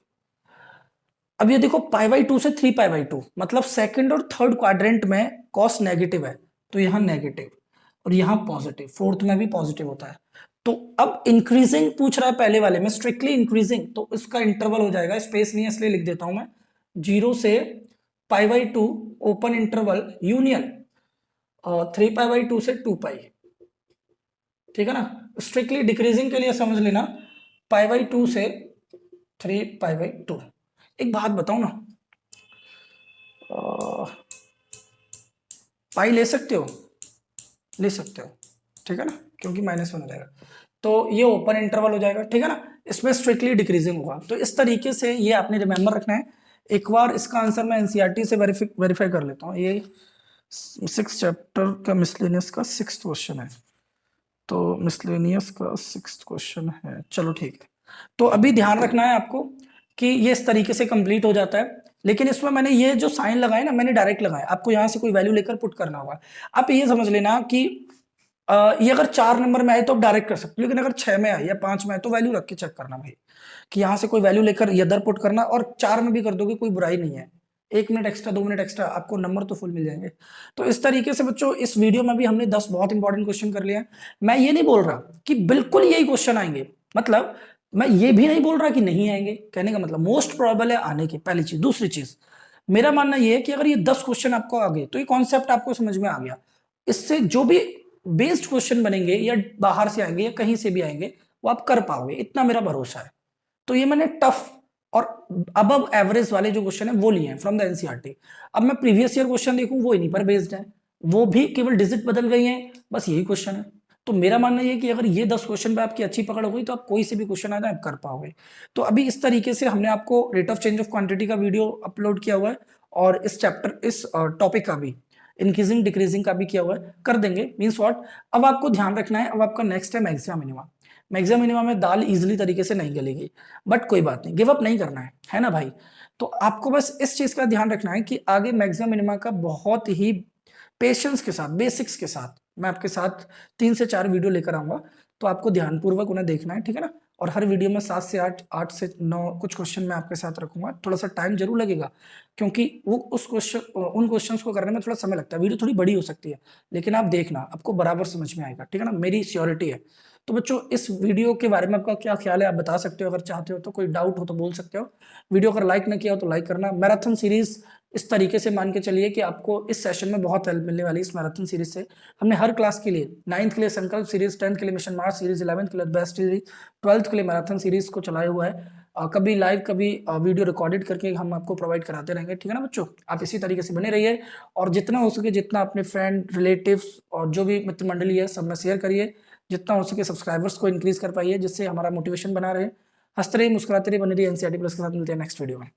अब ये देखो पाई बाई 2 से 3 पाई बाई 2, मतलब सेकंड और थर्ड क्वाड्रेंट में cos नेगेटिव है, तो यहाँ नेगेटिव और यहाँ पॉजिटिव, फोर्थ में भी पॉजिटिव होता है। तो अब इंक्रीजिंग पूछ रहा है पहले वाले में, स्ट्रिक्टली इंक्रीजिंग, तो इसका इंटरवल हो जाएगा, स्पेस नहीं है इसलिए लिख देता हूं मैं, 0 से pi by 2 open interval union 3 pi by 2 से 2 पाई, ठीक है ना। स्ट्रिक्टली डिक्रीजिंग के लिए समझ लेना पाई बाई 2 से 3 पाई बाई 2। एक बात बताओ ना, पाई ले सकते हो, ठीक है ना, क्योंकि -1 हो जाएगा, तो ये ओपन इंटरवल हो जाएगा, ठीक है ना। इसमें स्ट्रिक्टली डिक्रीजिंग होगा। तो इस तरीके से ये आपने रिमेंबर रखना है। एक बार इसका आंसर मैं एनसीईआरटी से वेरीफाई कर लेता हूँ। ये 6 चैप्टर का मिसलेनियस का 6th क्वेश्चन है, तो मिसलेनियस का 6th क्वेश्चन है, चलो ठीक है। तो अभी ध्यान रखना है आपको कि ये इस तरीके से कंप्लीट हो जाता है, लेकिन इसमें मैंने ये जो साइन लगाए ना, मैंने डायरेक्ट लगाए, आपको यहाँ से कोई वैल्यू लेकर पुट करना होगा। आप ये समझ लेना कि ये अगर 4 नंबर में आए तो आप डायरेक्ट कर सकते हो, लेकिन अगर 6 में आए या 5 में आए तो वैल्यू रख के चेक करना भाई, कि यहाँ से कोई वैल्यू लेकर इधर पुट करना, और 4 में भी कर दोगे कोई बुराई नहीं है, 1 मिनट एक्स्ट्रा 2 मिनट एक्स्ट्रा, आपको नंबर तो फुल मिल जाएंगे। तो इस तरीके से बच्चों इस वीडियो में भी हमने 10 बहुत इंपॉर्टेंट क्वेश्चन कर लिए हैं। मैं ये नहीं बोल रहा कि बिल्कुल यही क्वेश्चन आएंगे, मतलब मैं ये भी नहीं बोल रहा कि नहीं आएंगे, कहने का मतलब मोस्ट प्रोबेबल है आने की, पहली चीज। दूसरी चीज, मेरा मानना यह है कि अगर ये 10 क्वेश्चन आपको आ गए तो ये कॉन्सेप्ट आपको समझ में आ गया, इससे जो भी बेस्ड क्वेश्चन बनेंगे या बाहर से आएंगे या कहीं से भी आएंगे वो आप कर पाओगे, इतना मेरा भरोसा है। तो ये मैंने टफ और अबव एवरेज वाले जो क्वेश्चन है वो लिए हैं फ्रॉम द एनसीईआरटी। अब मैं प्रीवियस ईयर क्वेश्चन देखूं, वो इन्हीं पर बेस्ड है, वो भी केवल डिजिट बदल गई हैं, बस यही क्वेश्चन है। तो मेरा मानना ये कि अगर ये 10 क्वेश्चन पे आपकी अच्छी पकड़ हो गई तो आप कोई से भी क्वेश्चन आए आप कर पाओगे। तो अभी इस तरीके से हमने आपको rate of change of quantity का वीडियो अपलोड किया हुआ है, और इस चैप्टर इस टॉपिक का भी इंक्रीजिंग डिक्रीजिंग का भी किया हुआ है, कर देंगे। मीन्स व्हाट, अब आपको ध्यान रखना है, अब आपका नेक्स्ट है मैक्सिमा मिनिमा। मैक्सिमा मिनिमा में दाल इजीली तरीके से नहीं गलेगी, बट कोई बात नहीं, गिव अप नहीं करना है ना भाई। तो आपको बस इस चीज का ध्यान रखना है कि आगे मैक्सिमा मिनिमा का बहुत ही पेशेंस के साथ, बेसिक्स के साथ मैं आपके साथ 3 से 4 वीडियो लेकर आऊंगा। तो आपको ध्यानपूर्वक उन्हें देखना है, ठीक है ना। और हर वीडियो में 7 से 8, 8 से 9 कुछ क्वेश्चन मैं आपके साथ रखूंगा। थोड़ा सा टाइम जरूर लगेगा, क्योंकि वो उन क्वेश्चंस को करने में थोड़ा समय लगता है। वीडियो थोड़ी बड़ी हो सकती है, लेकिन आप देखना, आपको बराबर समझ में आएगा, ठीक है ना, मेरी श्योरिटी है। तो बच्चों, इस वीडियो के बारे में आपका क्या ख्याल है, आप बता सकते हो। अगर चाहते हो तो, कोई डाउट हो तो बोल सकते हो। वीडियो अगर लाइक ना किया हो तो लाइक करना। मैराथन सीरीज इस तरीके से मान के चलिए कि आपको इस सेशन में बहुत हेल्प मिलने वाली है। इस मैराथन सीरीज से हमने हर क्लास के लिए, 9th के लिए संकल्प सीरीज, 10th के लिए मिशन मार्च सीरीज, 11th के लिए बेस्ट सीरीज, 12th के लिए मैराथन सीरीज को चलाया हुआ है। कभी लाइव, कभी वीडियो रिकॉर्डेड करके हम आपको प्रोवाइड कराते रहेंगे, ठीक है ना बच्चों। आप इसी तरीके से बने रहिए, और जितना हो सके, जितना अपने फ्रेंड, रिलेटिव्स और जो भी मित्र मंडली है, सब में शेयर करिए। जितना हो सके सब्सक्राइबर्स को इंक्रीज कर पाइए, जिससे हमारा मोटिवेशन बना रहे। हंसते रहिए, मुस्कुराते रहिए, बने रहिए एनसीईआरटी प्लस के साथ। मिलते हैं नेक्स्ट वीडियो में।